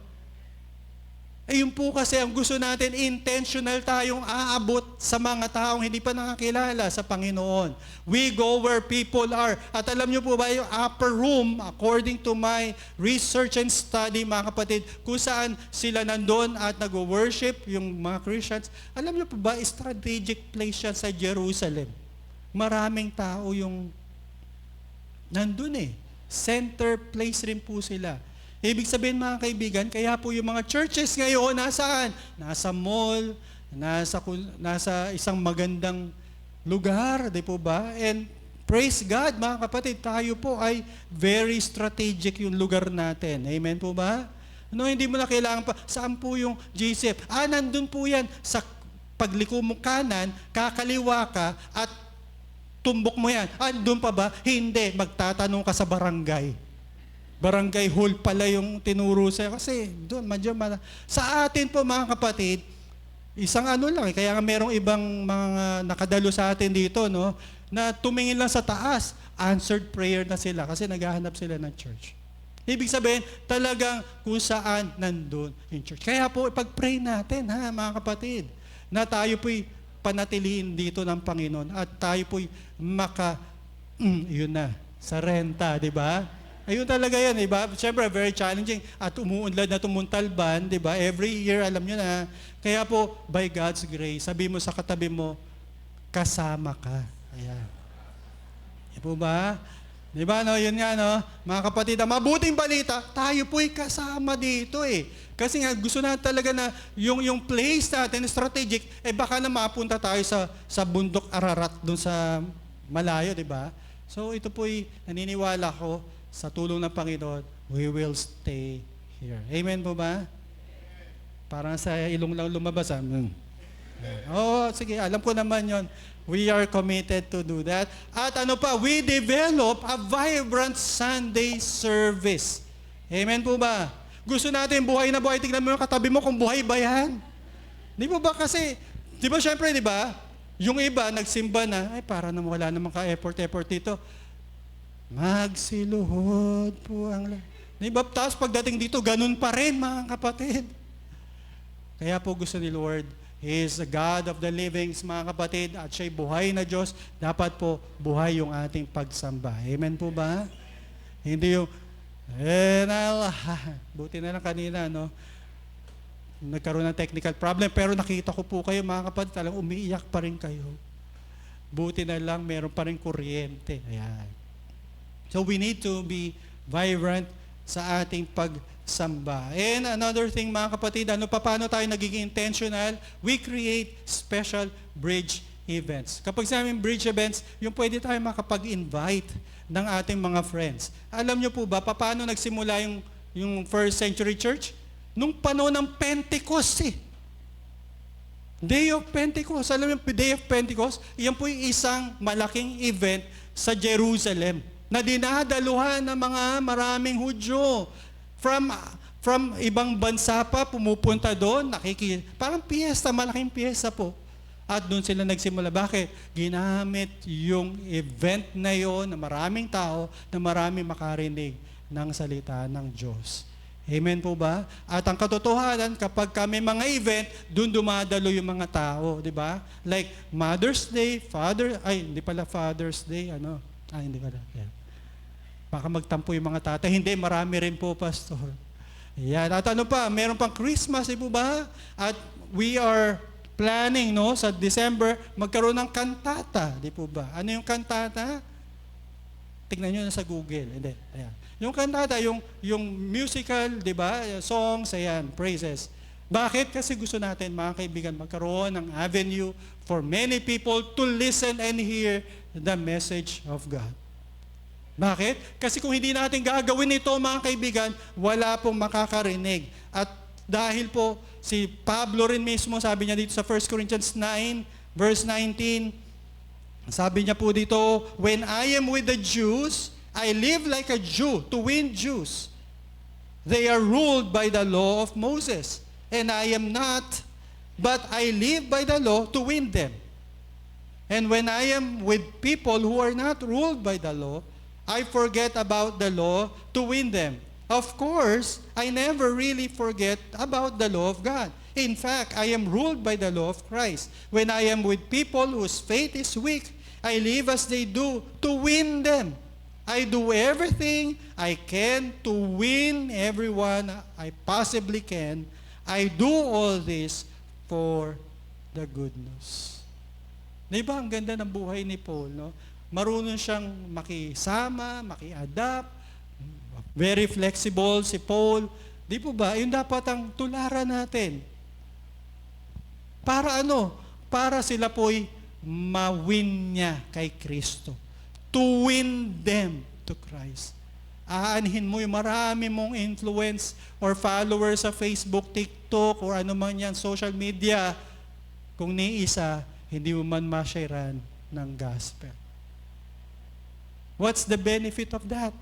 E: Eh yun po kasi ang gusto natin, intentional tayong aabot sa mga taong hindi pa nakakilala sa Panginoon. We go where people are. At alam niyo po ba yung upper room, according to my research and study, mga kapatid, kung saan sila nandun at nag-worship, yung mga Christians, alam niyo po ba, strategic place yan sa Jerusalem. Maraming tao yung nandun eh. Center place rin po sila. Ibig sabihin mga kaibigan, kaya po yung mga churches ngayon, nasaan? Nasa mall, nasa isang magandang lugar, di po ba? And praise God mga kapatid, tayo po ay very strategic yung lugar natin. Amen po ba? No, hindi mo na kailangan pa, saan po yung GCF? Nandun po yan, sa pagliko mo kanan, kakaliwa ka, at tumbok mo yan. Doon pa ba? Hindi, magtatanong ka sa barangay. Barangay hall pala yung tinuro sa'yo. Kasi doon, sa atin po mga kapatid, isang ano lang, kaya nga merong ibang mga nakadalo sa atin dito, no, na tumingin lang sa taas, answered prayer na sila kasi naghahanap sila ng church. Ibig sabihin, talagang kung saan nandun yung church. Kaya po, ipag-pray natin, ha, mga kapatid, na tayo po'y panatiliin dito ng Panginoon at tayo po'y yun na, sa renta, di ba? Ayun talaga yan, di ba? Siyempre, very challenging. At umuunlad na tumuntalban, di ba? Every year, alam nyo na. Kaya po, by God's grace, sabi mo sa katabi mo, kasama ka. Ayan. Di po ba? Di ba, no? Yun nga, no? Mga kapatid, mabuting balita, tayo po'y kasama dito eh. Kasi nga, gusto natin talaga na yung place natin, strategic, baka na mapunta tayo sa bundok Ararat, dun sa malayo, di ba? So, ito po'y naniniwala ko, sa tulong ng Panginoon, we will stay here. Amen po ba? Parang sa ilong lang lumabas. Oo, sige, alam ko naman yon. We are committed to do that. At ano pa, we develop a vibrant Sunday service. Amen po ba? Gusto natin buhay na buhay. Tignan mo yung katabi mo kung buhay ba yan. Di ba ba kasi, di ba syempre, di ba? Yung iba, nagsimba na, para naman wala namang ka-effort dito. Magsiluhod po ang diba? Tapos pagdating dito, ganun pa rin mga kapatid. Kaya po gusto ni Lord, He is the God of the living, mga kapatid, at siya'y buhay na Diyos. Dapat po buhay yung ating pagsamba. Amen po ba? Hindi yung, buti na lang kanina, no? Nagkaroon ng technical problem, pero nakita ko po kayo, mga kapatid, talagang umiiyak pa rin kayo. Buti na lang, meron pa rin kuryente. Ayan. So we need to be vibrant sa ating pagsamba. And another thing mga kapatid, paano tayo nagiging intentional? We create special bridge events. Kapag sinabing bridge events, yung pwede tayo makapag-invite ng ating mga friends. Alam niyo po ba, paano nagsimula yung first century church? Nung panahon ng Pentecost eh. Day of Pentecost. Alam niyo, Day of Pentecost, iyan po yung isang malaking event sa Jerusalem na dinadaluhan ng mga maraming Hudyo. From ibang bansa pa, pumupunta doon, parang piyesta, malaking piyesta po. At doon sila nagsimula. Bakit? Ginamit yung event na yon na maraming tao, na maraming makarinig ng salita ng Diyos. Amen po ba? At ang katotohanan, kapag kami mga event, doon dumadalo yung mga tao, di ba? Like Mother's Day, hindi pala Father's Day, hindi pala. Yeah. Baka magtampo yung mga tatay. Hindi, marami rin po, Pastor. Yan. At meron pang Christmas, di po ba? At we are planning, no, sa December, magkaroon ng kantata, di po ba? Ano yung kantata? Tignan nyo na sa Google. Hindi. Ayan. Yung kantata, yung musical, di ba? Songs, ayan, praises. Bakit? Kasi gusto natin, mga kaibigan, magkaroon ng avenue for many people to listen and hear the message of God. Bakit? Kasi kung hindi natin gagawin ito, mga kaibigan, wala pong makakarinig. At dahil po, si Pablo rin mismo, sabi niya dito sa 1 Corinthians 9, verse 19, sabi niya po dito, when I am with the Jews, I live like a Jew to win Jews. They are ruled by the law of Moses, and I am not, but I live by the law to win them. And when I am with people who are not ruled by the law, I forget about the law to win them. Of course, I never really forget about the law of God. In fact, I am ruled by the law of Christ. When I am with people whose faith is weak, I live as they do to win them. I do everything I can to win everyone I possibly can. I do all this for the good news. Diba ang ganda ng buhay ni Paul, no? Marunong siyang makisama, maki-adapt, very flexible si Paul. Di po ba? Yun dapat ang tularan natin. Para ano? Para sila po'y ma-win niya kay Kristo. To win them to Christ. Aanhin mo yung marami mong influence or followers sa Facebook, TikTok, or ano man yan, social media. Kung ni isa, hindi mo man ma-sharean ng gospel. What's the benefit of that?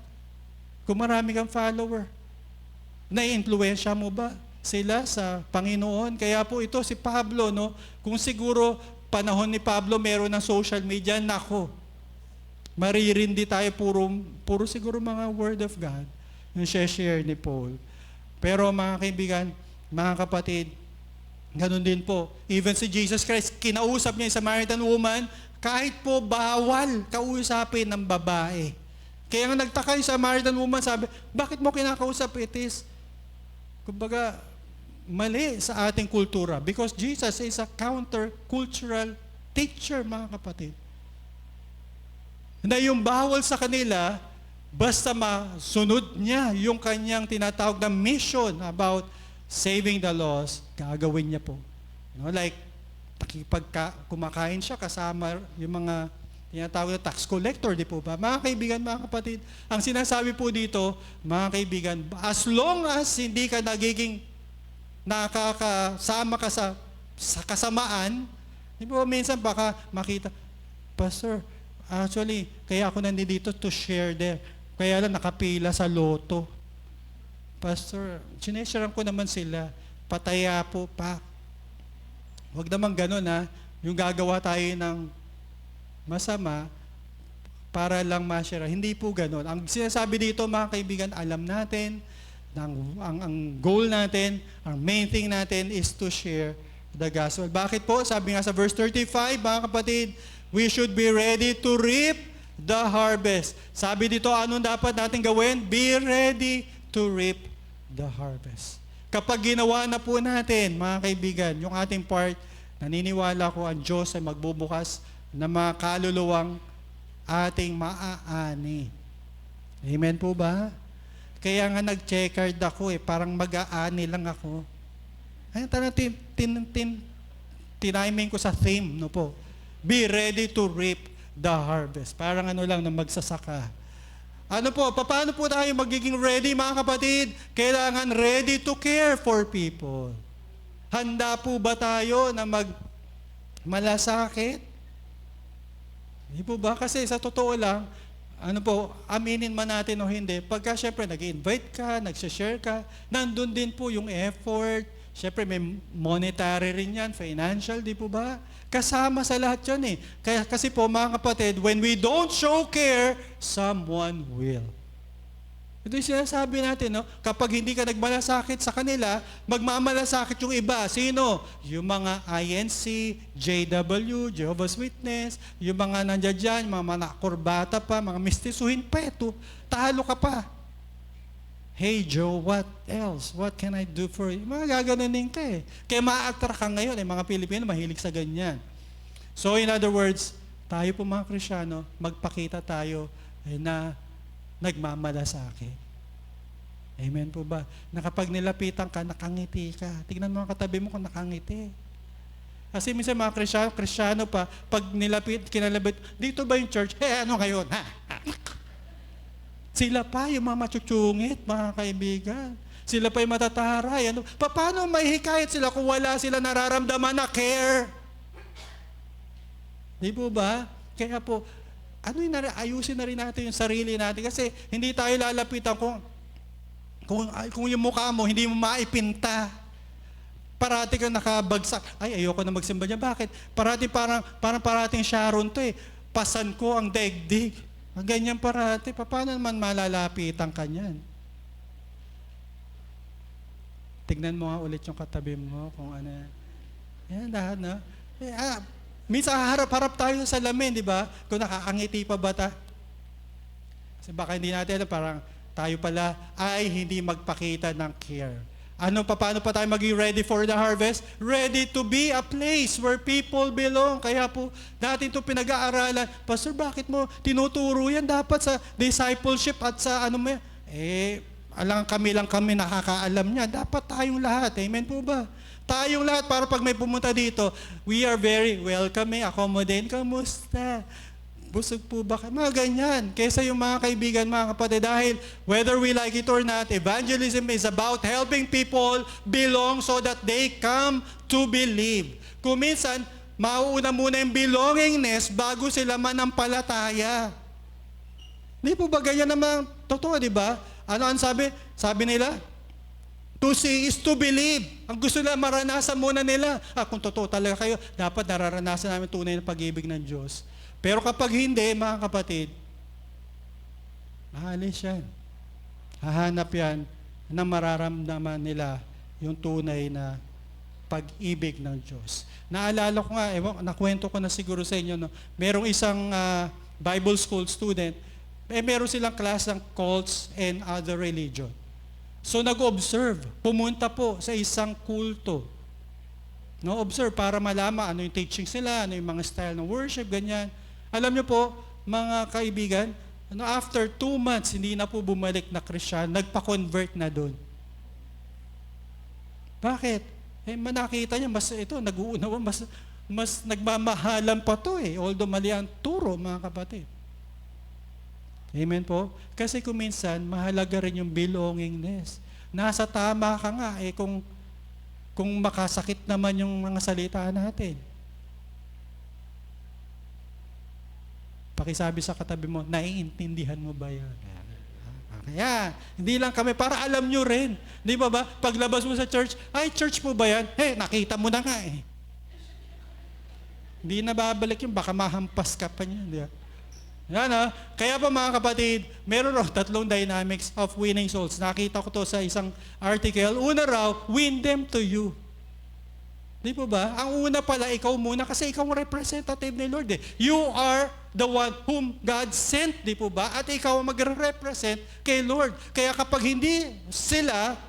E: Kung marami kang follower, na-influensya mo ba sila sa Panginoon? Kaya po ito si Pablo, no? Kung siguro panahon ni Pablo meron ng social media, nako, maririndi tayo puro siguro mga word of God yung share ni Paul. Pero mga kaibigan, mga kapatid, ganun din po. Even si Jesus Christ, kinausap niya yung Samaritan woman, kahit po bawal kausapin ng babae. Kaya nga nagtaka yung Samaritan woman, sabi, bakit mo kinakausap? It is, kumbaga, mali sa ating kultura. Because Jesus is a counter-cultural teacher, mga kapatid. Na yung bawal sa kanila, basta masunod niya yung kanyang tinatawag na mission about saving the lost, gagawin niya po. No, like, kumakain siya kasama yung mga tinatawag na tax collector, di po ba? Mga kaibigan, mga kapatid, ang sinasabi po dito, mga kaibigan, as long as hindi ka nagiging nakakasama ka sa kasamaan, di po, minsan baka makita, Pastor, actually, kaya ako nandito to share there. Kaya lang nakapila sa loto. Pastor, sinesharean ko naman sila. Pataya po pa. Huwag naman ganun ha. Yung gagawa tayo ng masama para lang ma-share. Hindi po ganun. Ang sinasabi dito mga kaibigan, alam natin, ang goal natin, ang main thing natin is to share the gospel. Bakit po? Sabi nga sa verse 35, mga kapatid, we should be ready to reap the harvest. Sabi dito, anong dapat natin gawin? Be ready to reap the harvest. Kapag ginawa na po natin, mga kaibigan, yung ating part, naniniwala ko ang Diyos ay magbubukas na mga kaluluwang ating maaani. Amen po ba? Kaya nga nag-checkard ako parang mag-aani lang ako. Ay, tiniming ko sa theme, no po. Be ready to reap the harvest. Parang ano lang na magsasaka. Ano po, paano po tayo magiging ready, mga kapatid? Kailangan ready to care for people. Handa po ba tayo na malasakit? Hindi po ba? Kasi sa totoo lang, ano po, aminin man natin o hindi, pagka syempre nag-invite ka, nag-share ka, nandun din po yung effort. Syempre may monetary rin yan, financial, di po ba? Kasama sa lahat yan Kasi po mga kapatid, when we don't show care, someone will. Ito yung sinasabi natin, no? Kapag hindi ka nagmalasakit sa kanila, magmamalasakit yung iba. Sino? Yung mga INC, JW, Jehovah's Witness, yung mga nandiyan dyan, mga kurbata pa, mga mistisuhin pa, talo ka pa. Hey Joe, what else? What can I do for you? Mga gaganunin ka Kaya ma-attract ka ngayon mga Pilipino mahilig sa ganyan. So in other words, tayo po mga Kristyano, magpakita tayo na nagmamalasakit. Amen po ba? Na kapag nilapitan ka, nakangiti ka. Tignan mo ang katabi mo kung nakangiti. Kasi minsan mga Kristyano pa, pag kinalabit, dito ba yung church? Ano ngayon? Ha? Sila pa yung mga machuchungit, mga kaibigan. Sila pa yung matataray. Ano? Paano mahihikayat sila kung wala sila nararamdaman na care? Di po ba? Kaya po, ayusin na rin natin yung sarili natin kasi hindi tayo lalapitan kung yung mukha mo hindi mo maipinta. Parati kang nakabagsak. Ay, ayoko na magsimba niya. Bakit? Parang parating Sharon to eh. Pasan ko ang daigdig. Ang ganyan parati. Paano naman malalapitan ka niyan? Tignan mo nga ulit yung katabi mo kung ano. Yan, lahat na. Minsan harap-harap tayo sa salamin, di ba? Kung nakakangiti pa ba ta? Kasi baka hindi natin alam, parang tayo pala ay hindi magpakita ng care. Paano pa tayo maging ready for the harvest? Ready to be a place where people belong. Kaya po, natin ito pinag-aaralan. Pastor, bakit mo tinuturo yan? Dapat sa discipleship at sa kami lang nakakaalam niya. Dapat tayong lahat. Amen po ba? Tayong lahat para pag may pumunta dito, we are very welcoming, accommodate. Kamusta? Busog po ba kayo? Mga ganyan. Kesa yung mga kaibigan, mga kapatid, dahil whether we like it or not, evangelism is about helping people belong so that they come to believe. Kung minsan, mauuna muna yung belongingness bago sila manampalataya. Hindi po ba ganyan naman? Totoo, di ba? Ano ang sabi? Sabi nila, to see is to believe. Ang gusto nila, maranasan muna nila. Kung totoo talaga kayo, dapat nararanasan namin tunay na pag-ibig ng Diyos. Pero kapag hindi, mga kapatid, maalis yan. Hahanap yan na mararamdaman nila yung tunay na pag-ibig ng Diyos. Naalala ko nga, nakwento ko na siguro sa inyo, no? Merong isang Bible school student, meron silang class ng cults and other religion. So nag-observe, pumunta po sa isang kulto. No, observe para malaman ano yung teaching sila, ano yung mga style ng worship, ganyan. Alam niyo po, mga kaibigan, after 2 months, hindi na po bumalik na Christian, nagpa-convert na doon. Bakit? Nakita niya, nag-uunawa, mas nagmamahalan pa to eh. Although mali ang turo, mga kapatid. Amen po? Kasi kung minsan, mahalaga rin yung belongingness. Nasa tama ka nga kung makasakit naman yung mga salita natin. Pakisabi sa katabi mo, naiintindihan mo ba yan? Kaya, hindi lang kami, para alam nyo rin. Di ba ba? Paglabas mo sa church, ay, church mo ba yan? Nakita mo na nga eh. Hindi na babalik yun, baka mahampas ka pa niya. Di ba? Yan Kaya pa mga kapatid, meron raw 3 dynamics of winning souls. Nakita ko to sa isang article. Una raw, win them to you. Di po ba? Ang una pala, ikaw muna kasi ikaw ang representative ni Lord eh. You are the one whom God sent, di po ba? At ikaw ang magre-represent kay Lord. Kaya kapag hindi sila,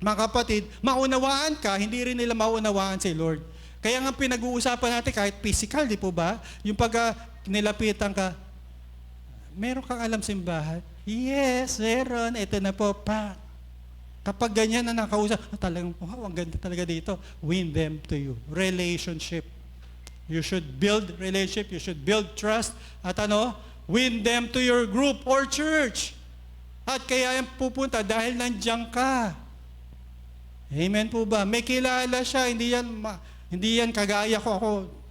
E: mga kapatid, maunawaan ka, hindi rin nila maunawaan si Lord. Kaya nga pinag-uusapan natin kahit physical, di po ba? Yung pag nilapitan ka, meron kang alam simbahan? Yes, meron. Ito na po, pa. Kapag ganyan na nakausap, talagang, wow, ang ganda talaga dito. Win them to you. Relationship. You should build relationship. You should build trust. At win them to your group or church. At kaya yan pupunta dahil nandiyan ka. Amen po ba? May kilala siya. Hindi yan kagaya ko. Ako,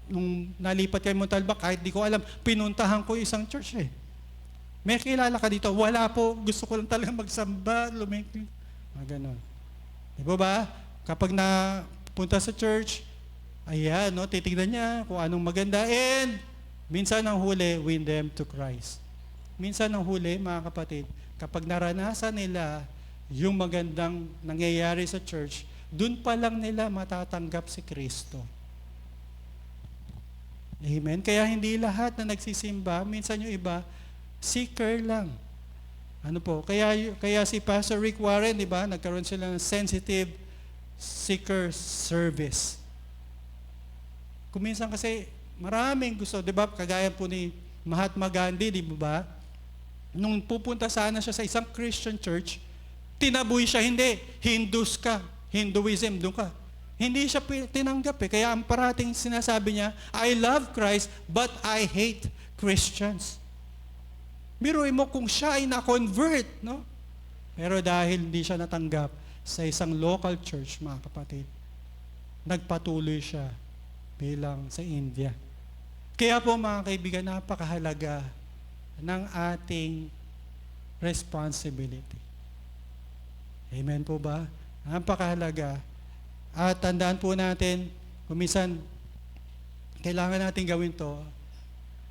E: nung nalipat kay Montalban, kahit di ko alam, pinuntahan ko isang church eh. May kilala ka dito? Wala po. Gusto ko lang talaga magsamba, lumikling. Ganon. Di ba? Kapag napunta sa church, ayan, titignan niya kung anong maganda. And, minsan ang huli, win them to Christ. Minsan ang huli, mga kapatid, kapag naranasan nila yung magandang nangyayari sa church, dun pa lang nila matatanggap si Kristo. Amen? Kaya hindi lahat na nagsisimba, minsan yung iba, seeker lang. Kaya si Pastor Rick Warren, di ba, nagkaroon sila ng sensitive seeker service. Kuminsan kasi maraming gusto, di ba, kagaya po ni Mahatma Gandhi, di ba? Nung pupunta sana siya sa isang Christian church, tinaboy siya, hindi, Hindus ka, Hinduism, doon ka. Hindi siya tinanggap eh. Kaya ang parating sinasabi niya, I love Christ, but I hate Christians. Biruin mo kung siya ay na-convert, no? Pero dahil hindi siya natanggap sa isang local church, mga kapatid, nagpatuloy siya bilang sa India. Kaya po mga kaibigan, napakahalaga ng ating responsibility. Amen po ba? Napakahalaga. At tandaan po natin, kumisan, kailangan natin gawin to.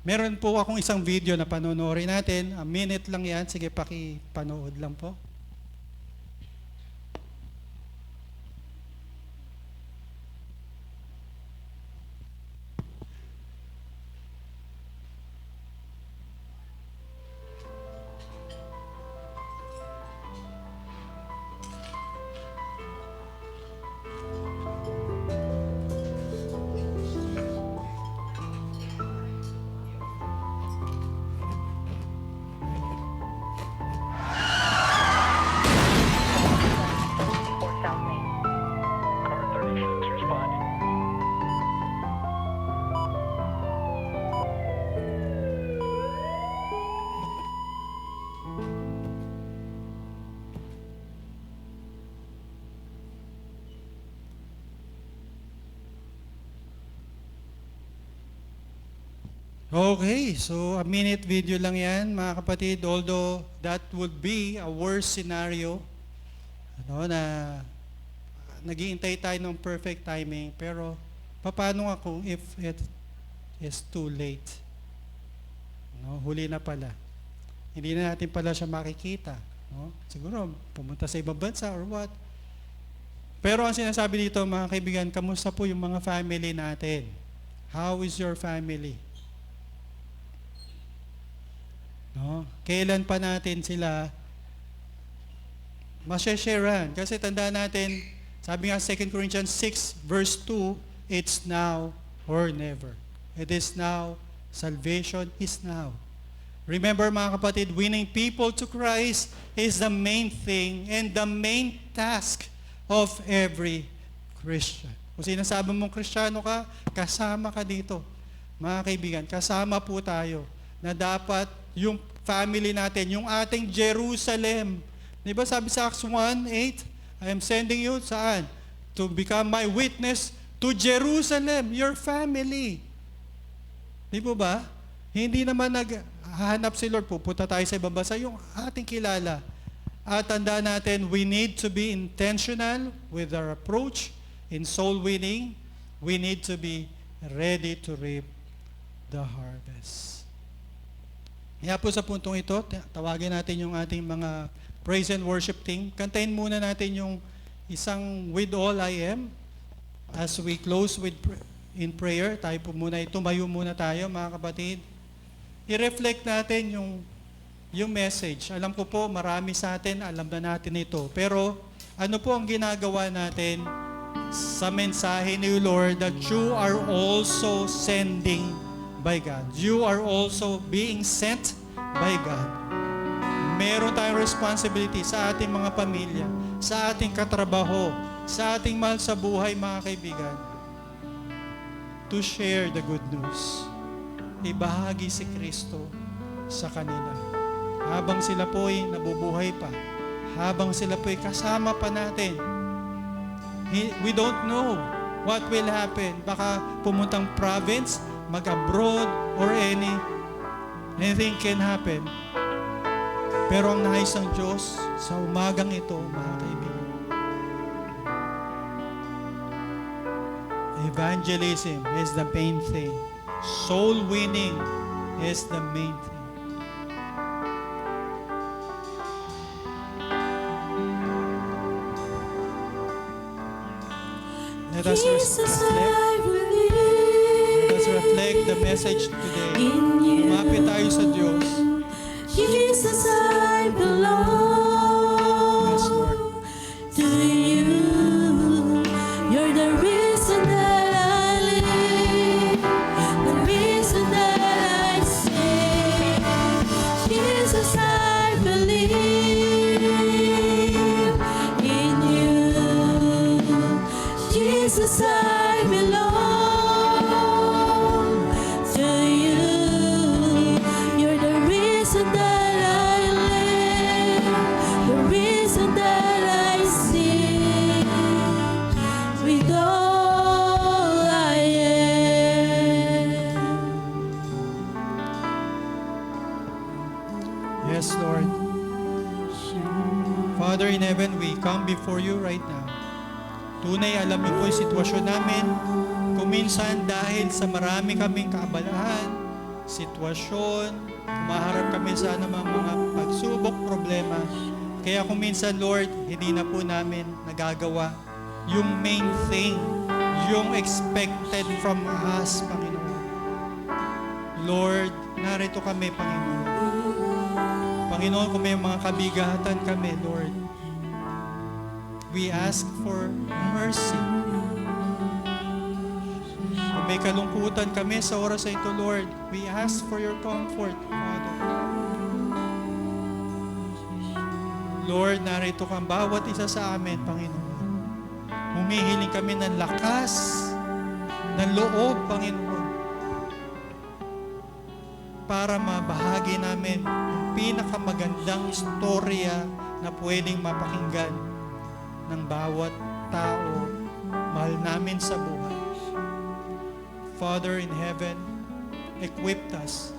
E: Meron po akong isang video na panonorin natin. A minute lang yan. Sige, pakipanood lang po.
F: Or South Main. Car 36 responding.
E: Okay, so a minute video lang yan, mga kapatid. Although that would be a worst scenario, na naghihintay tayo ng perfect timing. Pero paano nga kung if it is too late? Huli na pala. Hindi na natin pala siya makikita. Siguro pumunta sa ibang bansa or what. Pero ang sinasabi dito, mga kaibigan, kamusta po yung mga family natin? How is your family? Kailan pa natin sila masya-sharean? Kasi tandaan natin, sabi nga 2 Corinthians 6 verse 2, it's now or never. It is now. Salvation is now. Remember mga kapatid, winning people to Christ is the main thing and the main task of every Christian. Kung sinasabi mong Kristiyano ka, kasama ka dito. Mga kaibigan, kasama po tayo na dapat yung family natin, yung ating Jerusalem. Di ba sabi sa Acts 1:8, I am sending you saan? To become my witness to Jerusalem, your family. Di po ba? Hindi naman naghahanap si Lord, pupunta tayo sa ibang bansa, yung ating kilala. At tandaan natin, we need to be intentional with our approach in soul winning. We need to be ready to reap the harvest. Kaya po sa puntong ito, tawagin natin yung ating mga praise and worship team. Kantahin muna natin yung isang With All I Am. As we close in prayer, tayo po muna, tumayo muna tayo mga kapatid. I-reflect natin yung message. Alam ko po, marami sa atin, alam na natin ito. Pero ano po ang ginagawa natin sa mensahe ni Lord that you are also sending by God. You are also being sent by God. Meron tayong responsibility sa ating mga pamilya, sa ating katrabaho, sa ating mahal sa buhay, mga kaibigan, to share the good news. Ibahagi si Kristo sa kanila. Habang sila po'y nabubuhay pa, habang sila po'y kasama pa natin, we don't know what will happen. Baka pumuntang province, mag-abroad, or anything can happen. Pero ang nais ng Diyos sa umagang ito, mga kaibigan, evangelism is the main thing. Soul winning is the main thing. Let us reflect the message today. Lumapit tayo sa Diyos.
B: Jesus, I belong
E: Yes, Lord.
B: to you. You're the reason that I live, the reason that I sing. Jesus, I believe in you. Jesus, I belong to you. You're the reason that
E: Yes, Lord. Father in heaven, we come before you right now. Tunay, alam niyo po yung sitwasyon namin. Kung minsan dahil sa marami kaming kaabalahan, sitwasyon, kumaharap kami sa anumang mga pagsubok, problema. Kaya kung minsan, Lord, hindi na po namin nagagawa yung main thing, yung expected from us, Panginoon. Lord, narito kami, Panginoon. Panginoon, kung may mga kabigatan kami, Lord, we ask for mercy. Kung may kalungkutan kami sa oras na ito, Lord, we ask for your comfort, Father. Lord, narito kang bawat isa sa amin, Panginoon. Humihiling kami ng lakas, ng loob, Panginoon, para mabahagi namin yung pinakamagandang istorya na pwedeng mapakinggan ng bawat tao mahal namin sa buhay. Father in heaven, equip us.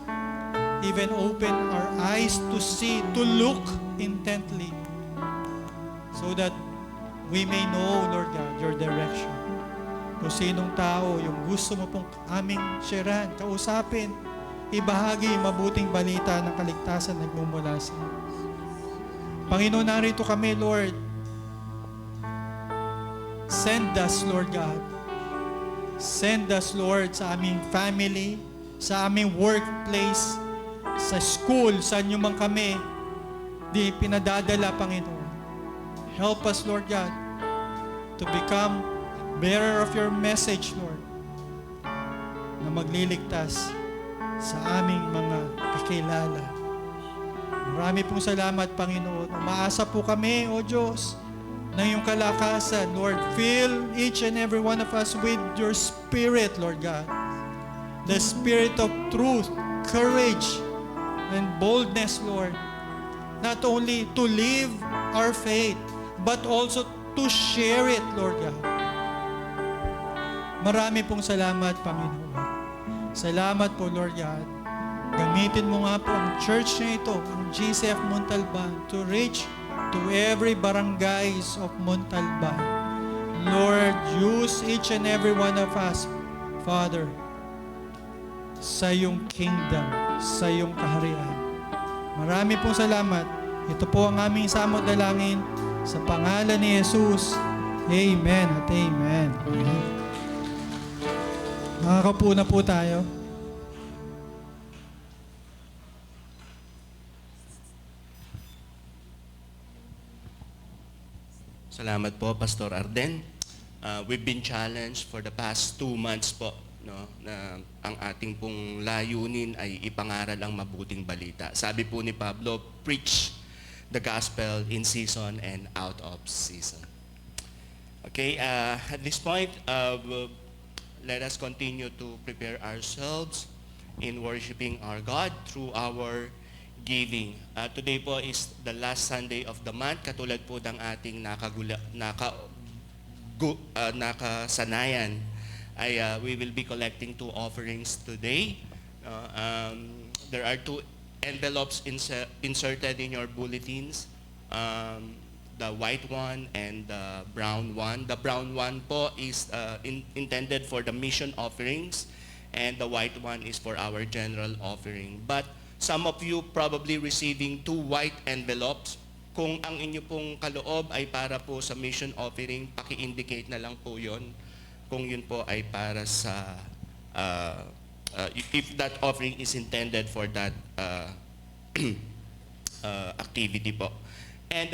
E: Even open our eyes to see, to look intently, so that we may know, Lord God, your direction. Kung sinong tao yung gusto mo pong aming sharean, kausapin, ibahagi yung mabuting balita ng kaligtasan na nagmumula sa iyo. Panginoon, narito kami, Lord. Send us, Lord God. Send us, Lord, sa aming family, sa aming workplace, sa school, saan nyo man kami di pinadadala, Panginoon. Help us, Lord God, to become bearer of your message, Lord, na magliligtas sa aming mga kakilala. Marami pong salamat, Panginoon. Umaasa po kami, O Diyos, ng iyong kalakasan. Lord, fill each and every one of us with your Spirit, Lord God. The Spirit of truth, courage, and boldness, Lord. Not only to live our faith, but also to share it, Lord God. Marami pong salamat, Panginoon. Salamat po, Lord God. Gamitin mo nga po ang church na ito, ang GCF Montalban, to reach to every barangays of Montalban. Lord, use each and every one of us, Father, sa iyong kingdom, sa iyong kaharian. Marami pong salamat. Ito po ang aming samot dalangin sa pangalan ni Jesus. Amen at amen. Makakaupo na po tayo.
A: Salamat po, Pastor Arden. We've been challenged for the past 2 months po, no, na ang ating pong layunin ay ipangaral ang mabuting balita. Sabi po ni Pablo, preach the gospel in season and out of season. Okay, at this point, let us continue to prepare ourselves in worshiping our God through our giving. Today po is the last Sunday of the month, katulad po ng ating nakasanayan, ay we will be collecting 2 offerings today. There are 2 envelopes inserted in your bulletins, the white one and the brown one. The brown one po is intended for the mission offerings, and the white one is for our general offering. But some of you probably receiving 2 white envelopes. Kung ang inyo pong kaloob ay para po sa mission offering, paki-indicate na lang po yon kung yun po ay para sa if that offering is intended for that activity po. And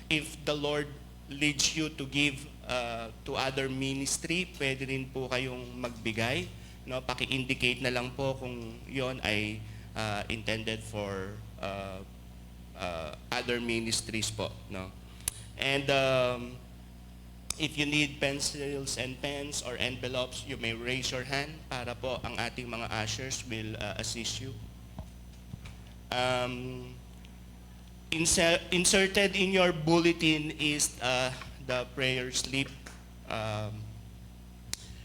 A: if the Lord leads you to give to other ministry, pwede rin po kayong magbigay, no? Paki-indicate na lang po kung yon ay intended for other ministries po, no? And if you need pencils and pens or envelopes, you may raise your hand para po ang ating mga ushers will assist you. Inserted in your bulletin is the prayer slip.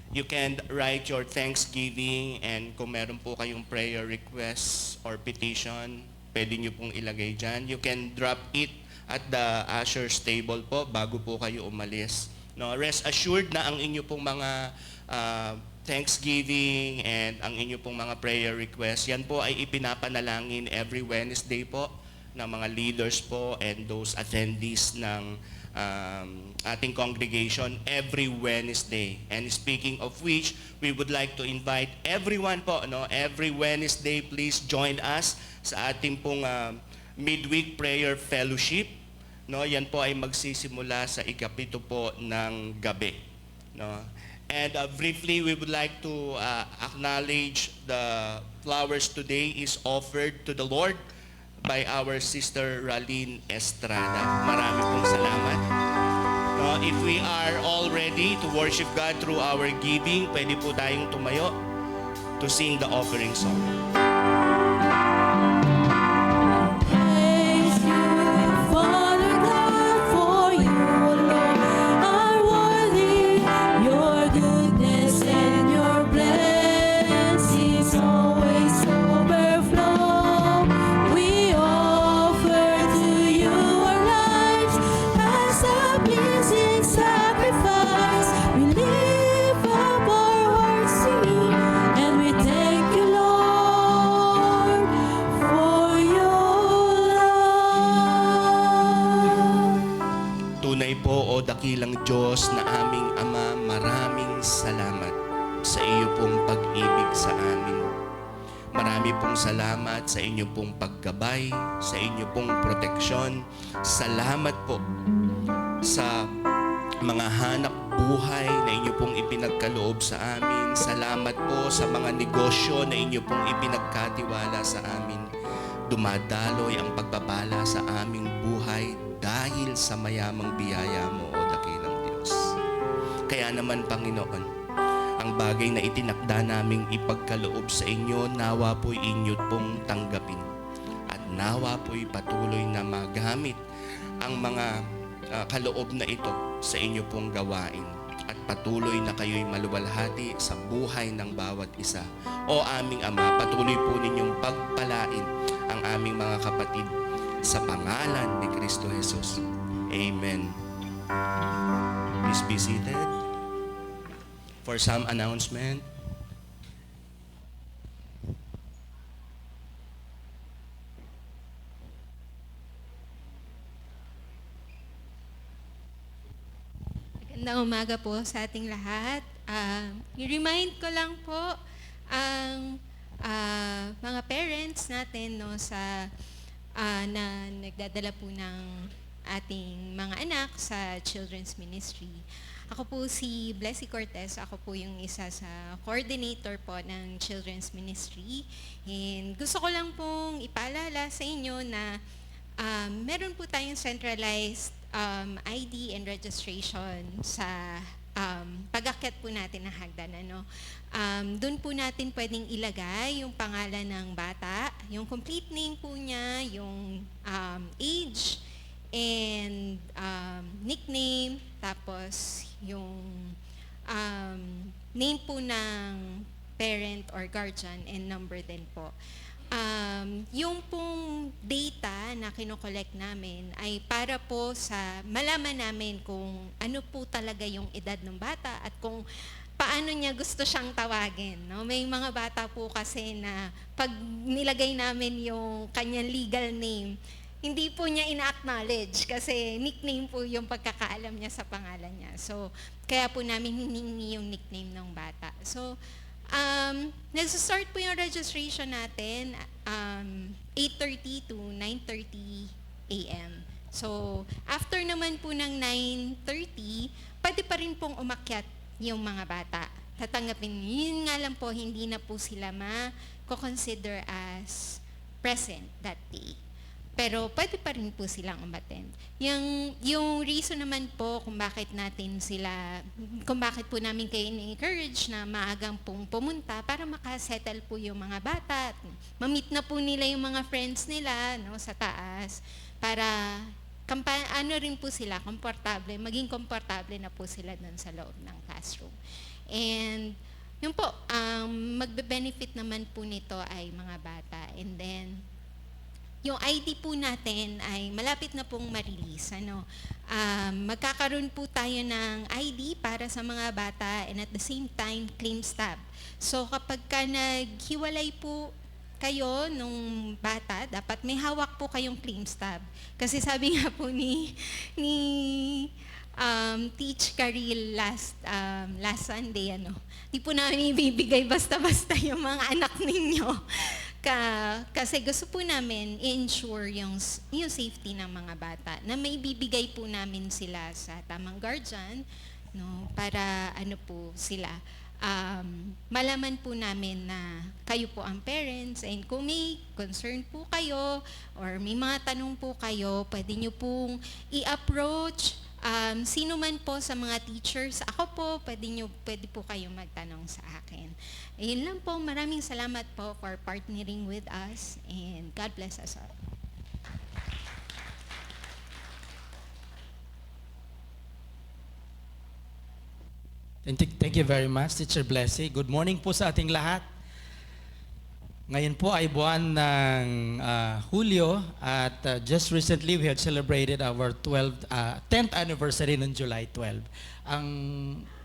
A: You can write your thanksgiving, and kung meron po kayong prayer requests or petition, pwede nyo pong ilagay dyan. You can drop it at the usher's table po bago po kayo umalis. No, rest assured na ang inyo pong mga thanksgiving and ang inyo pong mga prayer requests, yan po ay ipinapanalangin every Wednesday po ng mga leaders po and those attendees ng ating congregation every Wednesday. And speaking of which, we would like to invite everyone po, no, every Wednesday, please join us sa ating pong midweek prayer fellowship. No, yan po ay magsisimula sa ikapito po ng gabi. No? And briefly, we would like to acknowledge the flowers today is offered to the Lord by our sister Raline Estrada. Marami pong salamat. No, if we are all ready to worship God through our giving, pwede po tayong tumayo to sing the offering song.
B: Praise you, Father God, for you alone are worthy. Your goodness and your blessings always overflow. We offer to you our lives as a pleasing sacrifice. We lift up our hearts to you, and we thank you, Lord, for your love.
A: Tunay po, O dakilang Diyos na aming Ama, maraming salamat sa iyo pong pag-ibig sa amin. Marami pong salamat sa inyo pong paggabay, sa inyo pong proteksyon. Salamat po sa mga hanap buhay na inyo pong ipinagkaloob sa amin. Salamat po sa mga negosyo na inyo pong ipinagkatiwala sa amin. Dumadaloy ang pagpapala sa aming buhay dahil sa mayamang biyaya mo, O dakilang Diyos. Kaya naman, Panginoon, ang bagay na itinakda naming ipagkaloob sa inyo, nawa po'y inyo pong tanggapin. At nawa po'y patuloy na magamit ang mga kaloob na ito sa inyo pong gawain. At patuloy na kayo'y maluwalhati sa buhay ng bawat isa. O aming Ama, patuloy po ninyong pagpalain ang aming mga kapatid sa pangalan ni Kristo Jesus. Amen. Please be seated for some announcement.
C: Magandang umaga po sa ating lahat. I-remind ko lang po ang mga parents natin no, na nagdadala po ng ating mga anak sa children's ministry. Ako po si Blessy Cortez. Ako po yung isa sa coordinator po ng children's ministry. And gusto ko lang pong ipaalala sa inyo na meron po tayong centralized ID and registration sa pag-akyat po natin ng hagdan. Doon po natin pwedeng ilagay yung pangalan ng bata, yung complete name po niya, yung age, and nickname, tapos yung name po ng parent or guardian and number din po. Yung pong data na kinokollect namin ay para po sa malaman namin kung ano po talaga yung edad ng bata at kung paano niya gusto siyang tawagin. No? May mga bata po kasi na pag nilagay namin yung kanyang legal name, hindi po niya ina-acknowledge kasi nickname po yung pagkakaalam niya sa pangalan niya. So, kaya po namin hiningi yung nickname ng bata. So, nag-start po yung registration natin 8:30 to 9:30 a.m. So, after naman po ng 9:30, pwede pa rin pong umakyat yung mga bata. Tatanggapin, yun nga lang po, hindi na po sila ma-consider as present that day. Pero pwede pa rin po silang umattend. Yung reason naman po kung bakit po namin kayo encourage na maagang pong pumunta para makasettle po yung mga bata. Ma-meet na po nila yung mga friends nila no, sa taas para rin po sila, maging komportable na po sila dun sa loob ng classroom. And yun po, magbe-benefit naman po nito ay mga bata. And then, yung ID po natin ay malapit na pong ma-release. Magkakaroon po tayo ng ID para sa mga bata and at the same time, claim stub. So kapag ka naghiwalay po kayo nung bata, dapat may hawak po kayong claim stub. Kasi sabi nga po ni Teach Karil last Sunday, di po namin ibibigay basta-basta yung mga anak ninyo. Kasi gusto po namin i-ensure yung safety ng mga bata na may bibigay po namin sila sa tamang guardian, no, para po sila malaman po namin na kayo po ang parents, and kung may concern po kayo or may mga tanong po kayo, pwede nyo pong i-approach sino man po sa mga teachers. Ako po, pwede po kayo magtanong sa akin. Ayun lang po, maraming salamat po for partnering with us, and God bless us all.
G: Thank you very much, Teacher Blessy. Good morning po sa ating lahat. Ngayon po ay buwan ng Hulyo at just recently we had celebrated our 10th anniversary noong July 12. Ang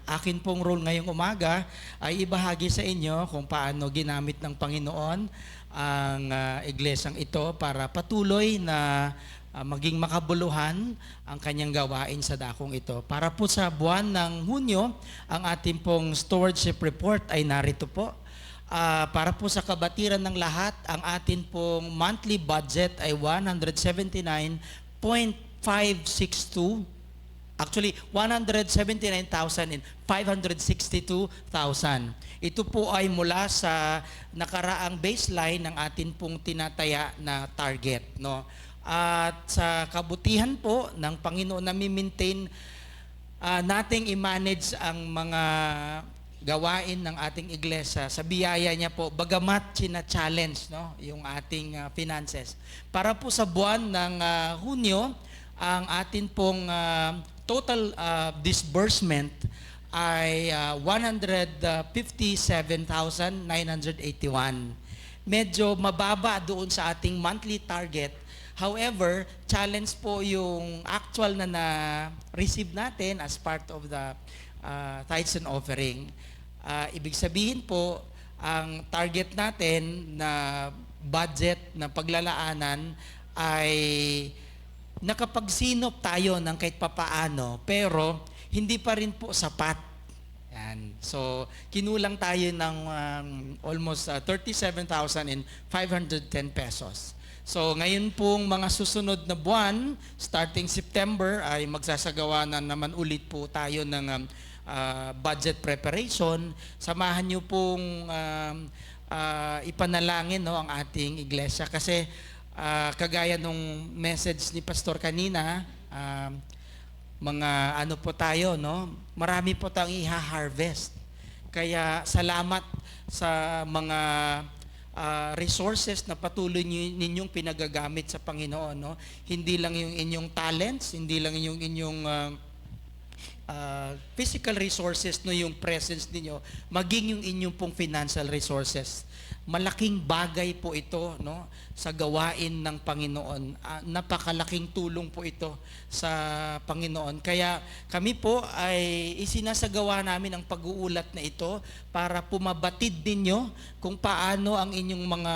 G: akin pong role ngayong umaga ay ibahagi sa inyo kung paano ginamit ng Panginoon ang iglesyang ito para patuloy na maging makabuluhan ang kanyang gawain sa dakong ito. Para po sa buwan ng Hunyo, ang ating pong stewardship report ay narito po. Para po sa kabatiran ng lahat, ang atin pong monthly budget ay 179,562. Actually, 179,562,000. Ito po ay mula sa nakaraang baseline ng atin pong tinataya na target, no? At sa kabutihan po ng Panginoon na mi-maintain nating i-manage ang mga gawain ng ating iglesia sa biyaya niya po, bagamat china-challenge, no, yung ating finances. Para po sa buwan ng Hunyo, ang atin pong total disbursement ay 157,981. Medyo mababa doon sa ating monthly target. However, challenge po yung actual na na-receive natin as part of the tithes and offering. Ibig sabihin po, ang target natin na budget na paglalaanan ay nakapagsinop tayo ng kahit papaano, pero hindi pa rin po sapat. Yan. So, kinulang tayo ng almost 37,510 pesos. So, ngayon pong mga susunod na buwan, starting September, ay magsasagawa na naman ulit po tayo ng budget preparation. Samahan niyo pong ipanalangin, no, ang ating iglesia. Kasi kagaya nung message ni Pastor kanina, mga ano po tayo, no? Marami po tayong iha-harvest. Kaya salamat sa mga resources na patuloy ninyong pinagagamit sa Panginoon, no? Hindi lang yung inyong talents, hindi lang yung inyong physical resources, no, yung presence ninyo, maging yung inyong pong financial resources. Malaking bagay po ito, no, sa gawain ng Panginoon. Napakalaking tulong po ito sa Panginoon. Kaya kami po ay isinasagawa namin ang pag-uulat na ito para pumabatid ninyo kung paano ang inyong mga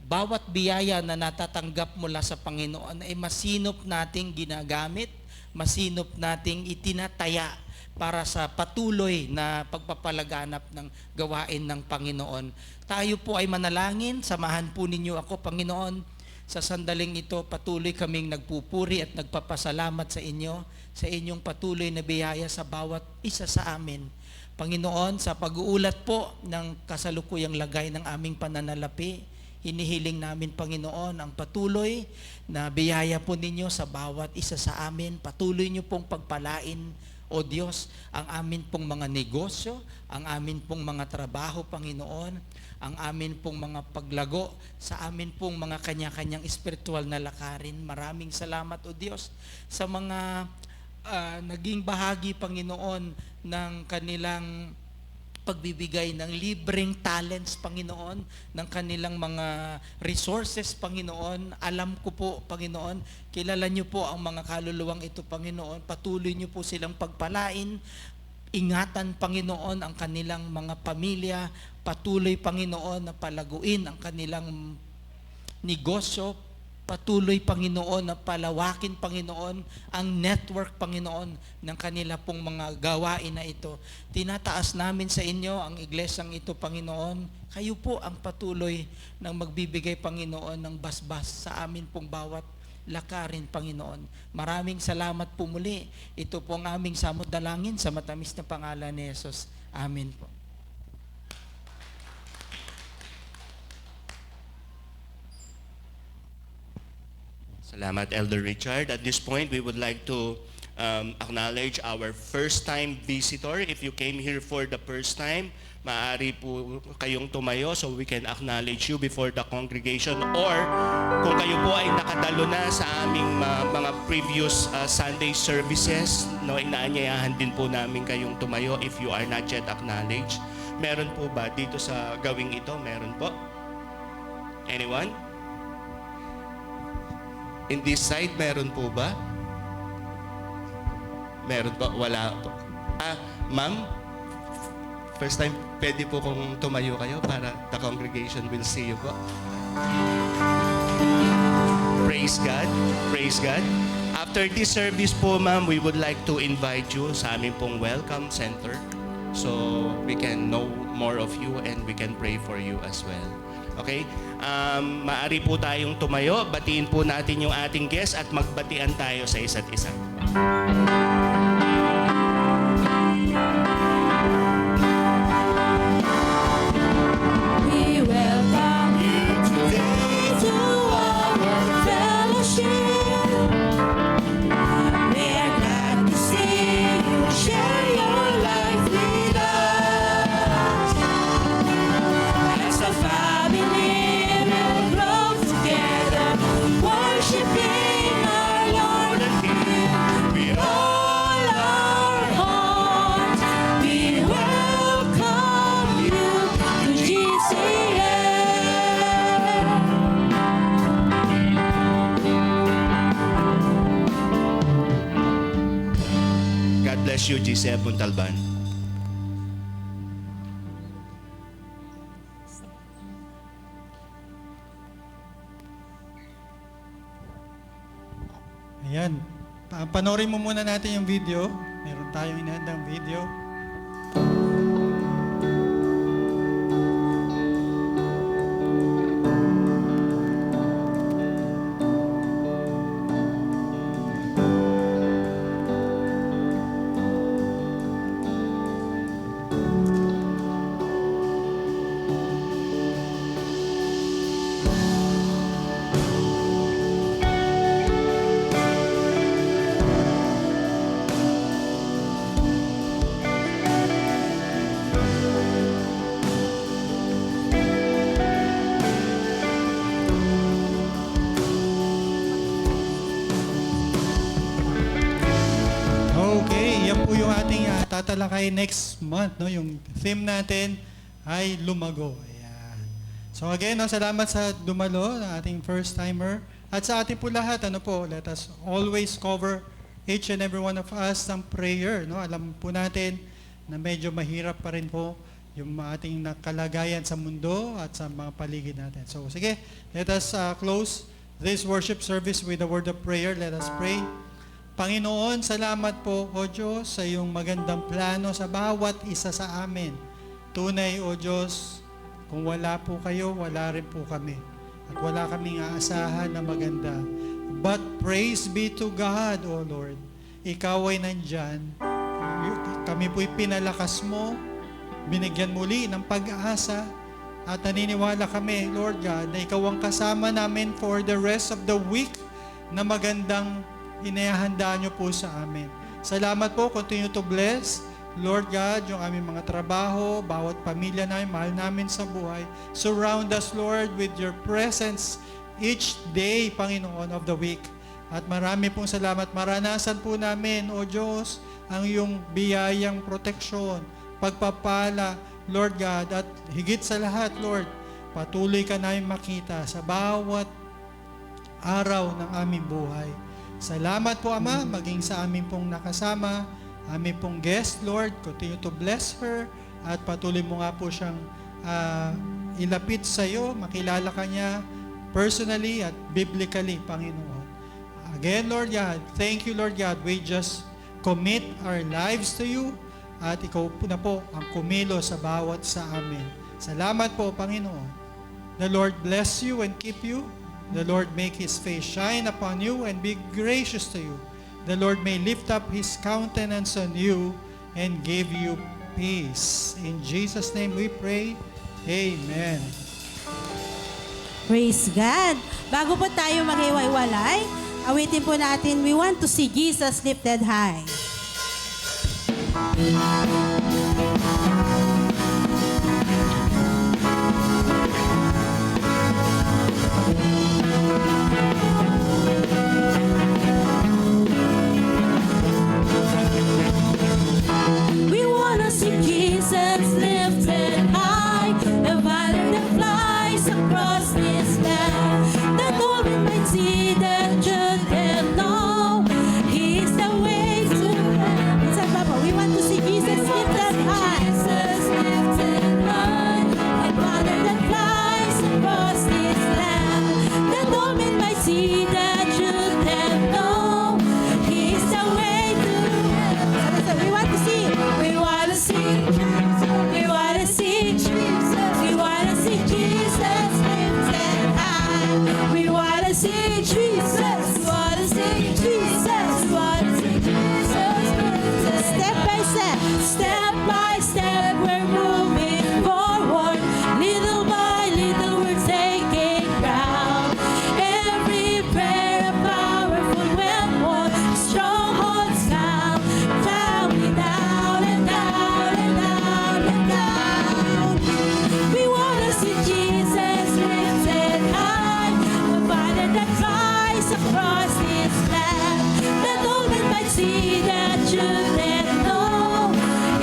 G: bawat biyaya na natatanggap mula sa Panginoon ay masinop nating ginagamit, masinop nating itinataya para sa patuloy na pagpapalaganap ng gawain ng Panginoon. Tayo po ay manalangin, samahan po ninyo ako, Panginoon. Sa sandaling ito, patuloy kaming nagpupuri at nagpapasalamat sa inyo, sa inyong patuloy na biyaya sa bawat isa sa amin. Panginoon, sa pag-uulat po ng kasalukuyang lagay ng aming pananalapi, hinihiling namin, Panginoon, ang patuloy na biyaya po ninyo sa bawat isa sa amin. Patuloy niyo pong pagpalain, O Diyos, ang amin pong mga negosyo, ang amin pong mga trabaho, Panginoon, ang amin pong mga paglago, sa amin pong mga kanya-kanyang espiritual na lakarin. Maraming salamat, O Diyos, sa mga naging bahagi, Panginoon, ng kanilang pagbibigay ng libreng talents, Panginoon, ng kanilang mga resources, Panginoon. Alam ko po, Panginoon, kilala niyo po ang mga kaluluwang ito, Panginoon. Patuloy niyo po silang pagpalain. Ingatan, Panginoon, ang kanilang mga pamilya. Patuloy, Panginoon, na palaguin ang kanilang negosyo. Patuloy, Panginoon, na palawakin, Panginoon, ang network, Panginoon, ng kanila pong mga gawain na ito. Tinataas namin sa inyo ang iglesyang ito, Panginoon. Kayo po ang patuloy ng magbibigay, Panginoon, ng basbas sa amin pong bawat lakarin, Panginoon. Maraming salamat po muli. Ito po ang aming samot dalangin sa matamis na pangalan ni Jesus. Amen po.
A: Salamat, Elder Richard. At this point, we would like to acknowledge our first-time visitor. If you came here for the first time, maaari po kayong tumayo so we can acknowledge you before the congregation. Or kung kayo po ay nakadalo na sa aming mga previous Sunday services, no, inaanyayahan din po namin kayong tumayo if you are not yet acknowledged. Meron po ba dito sa gawing ito? Meron po? Anyone? In this side, meron po ba? Meron po? Wala po. Ma'am, first time, pwede po kung tumayo kayo para the congregation will see you po. Praise God. Praise God. After this service po, ma'am, we would like to invite you sa aming pong welcome center so we can know more of you and we can pray for you as well. Okay? Maari po tayong tumayo, batiin po natin yung ating guest at magbatian tayo sa isa't isa.
B: We welcome you today to our fellowship. We are glad to see you share your life with us. As a family, we'll grow together, worshiping our Lord and King with all our hearts. We welcome you to GCN.
A: God bless you, Giselle Puntalban.
E: Ayan. Panoorin mo muna natin yung video. Meron tayong inahandang video. Okay, yan po yung ating tatalakay next month. No? Yung theme natin ay lumago. Ayan. So again, no, salamat sa dumalo, ng ating first-timer. At sa ating po lahat, let us always cover each and every one of us ng prayer. No? Alam po natin na medyo mahirap pa rin po yung ating kalagayan sa mundo at sa mga paligid natin. So sige, let us close this worship service with a word of prayer. Let us pray. Panginoon, salamat po, O Diyos, sa iyong magandang plano sa bawat isa sa amin. Tunay, O Diyos, kung wala po kayo, wala rin po kami. At wala kaming aasahan na maganda. But praise be to God, O Lord. Ikaw ay nandyan. Kami po'y pinalakas mo, binigyan muli ng pag-asa, at naniniwala kami, Lord God, na ikaw ang kasama namin for the rest of the week na magandang inihahanda nyo po sa amin. Salamat po, continue to bless, Lord God, yung aming mga trabaho, bawat pamilya namin, mahal namin sa buhay. Surround us, Lord, with your presence each day, Panginoon, of the week. At marami pong salamat. Maranasan po namin, O Diyos, ang iyong biyayang proteksyon, pagpapala, Lord God, at higit sa lahat, Lord, patuloy ka namin makita sa bawat araw ng aming buhay. Salamat po, Ama, maging sa aming pong nakasama, aming pong guest, Lord, continue to bless her at patuloy mo nga po siyang ilapit sa iyo, makilala ka niya personally at biblically, Panginoon. Again, Lord God, thank you, Lord God. We just commit our lives to you at ikaw po na po ang kumilo sa bawat sa amin. Salamat po, Panginoon. The Lord bless you and keep you. The Lord make His face shine upon you and be gracious to you. The Lord may lift up His countenance on you and give you peace. In Jesus' name we pray. Amen.
B: Praise God. Bago po tayo maghiwa-walay, awitin po natin, we want to see Jesus lifted high. We wanna see Jesus lifted high, the banner that flies across this land, that all men might see the truth and know He's the way to heaven. Sa baba, we want to see Jesus lifted high. Jesus lifted high, the banner that flies across this land, that all men might see the truth and know He's the way to heaven. So we want to see, we want to see, we want to see Jesus, we want to see Jesus lifted high. We want to see Jesus, we want to see Jesus, we want to see Jesus lifted. Step by step, we're moving forward. Little by little, we're taking ground. Every prayer a powerful weapon, strongholds down, family down and down and down and down. We wanna see Jesus lifted high, the banner that flies across this land, that all men might see the truth and know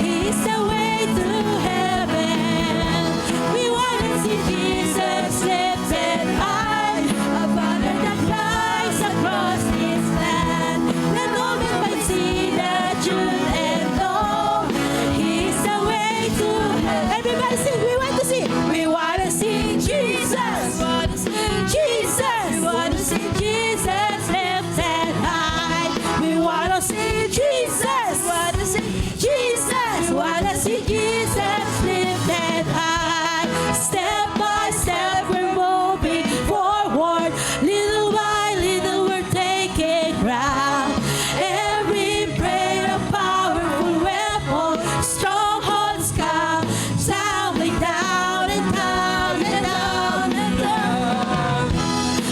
B: He's the way to heaven. We wanna see Jesus lifted high, a banner that flies across this land, that all men might see the truth and know He's the way to heaven. Everybody sing, we want to see. We want to see Jesus. We want to see Jesus. We want to see Jesus lifted high. We want to see Jesus. We want to see Jesus. We want to see Jesus lifted high. Step by step, we're moving forward. Little by little, we're taking ground. Every prayer a powerful weapon, strongholds come tumbling down and down and down and down.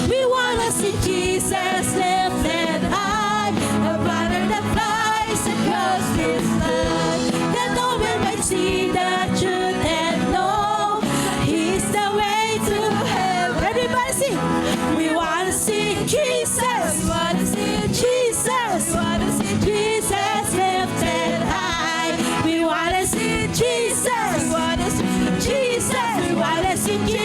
B: We wanna see Jesus lifted high, a banner that flies across this land, that all men might see the truth and know He's the way to heaven. Everybody sing. We wanna see Jesus. We wanna see Jesus. We wanna see Jesus lifted high. We wanna see Jesus. We wanna see Jesus. We wanna see Jesus.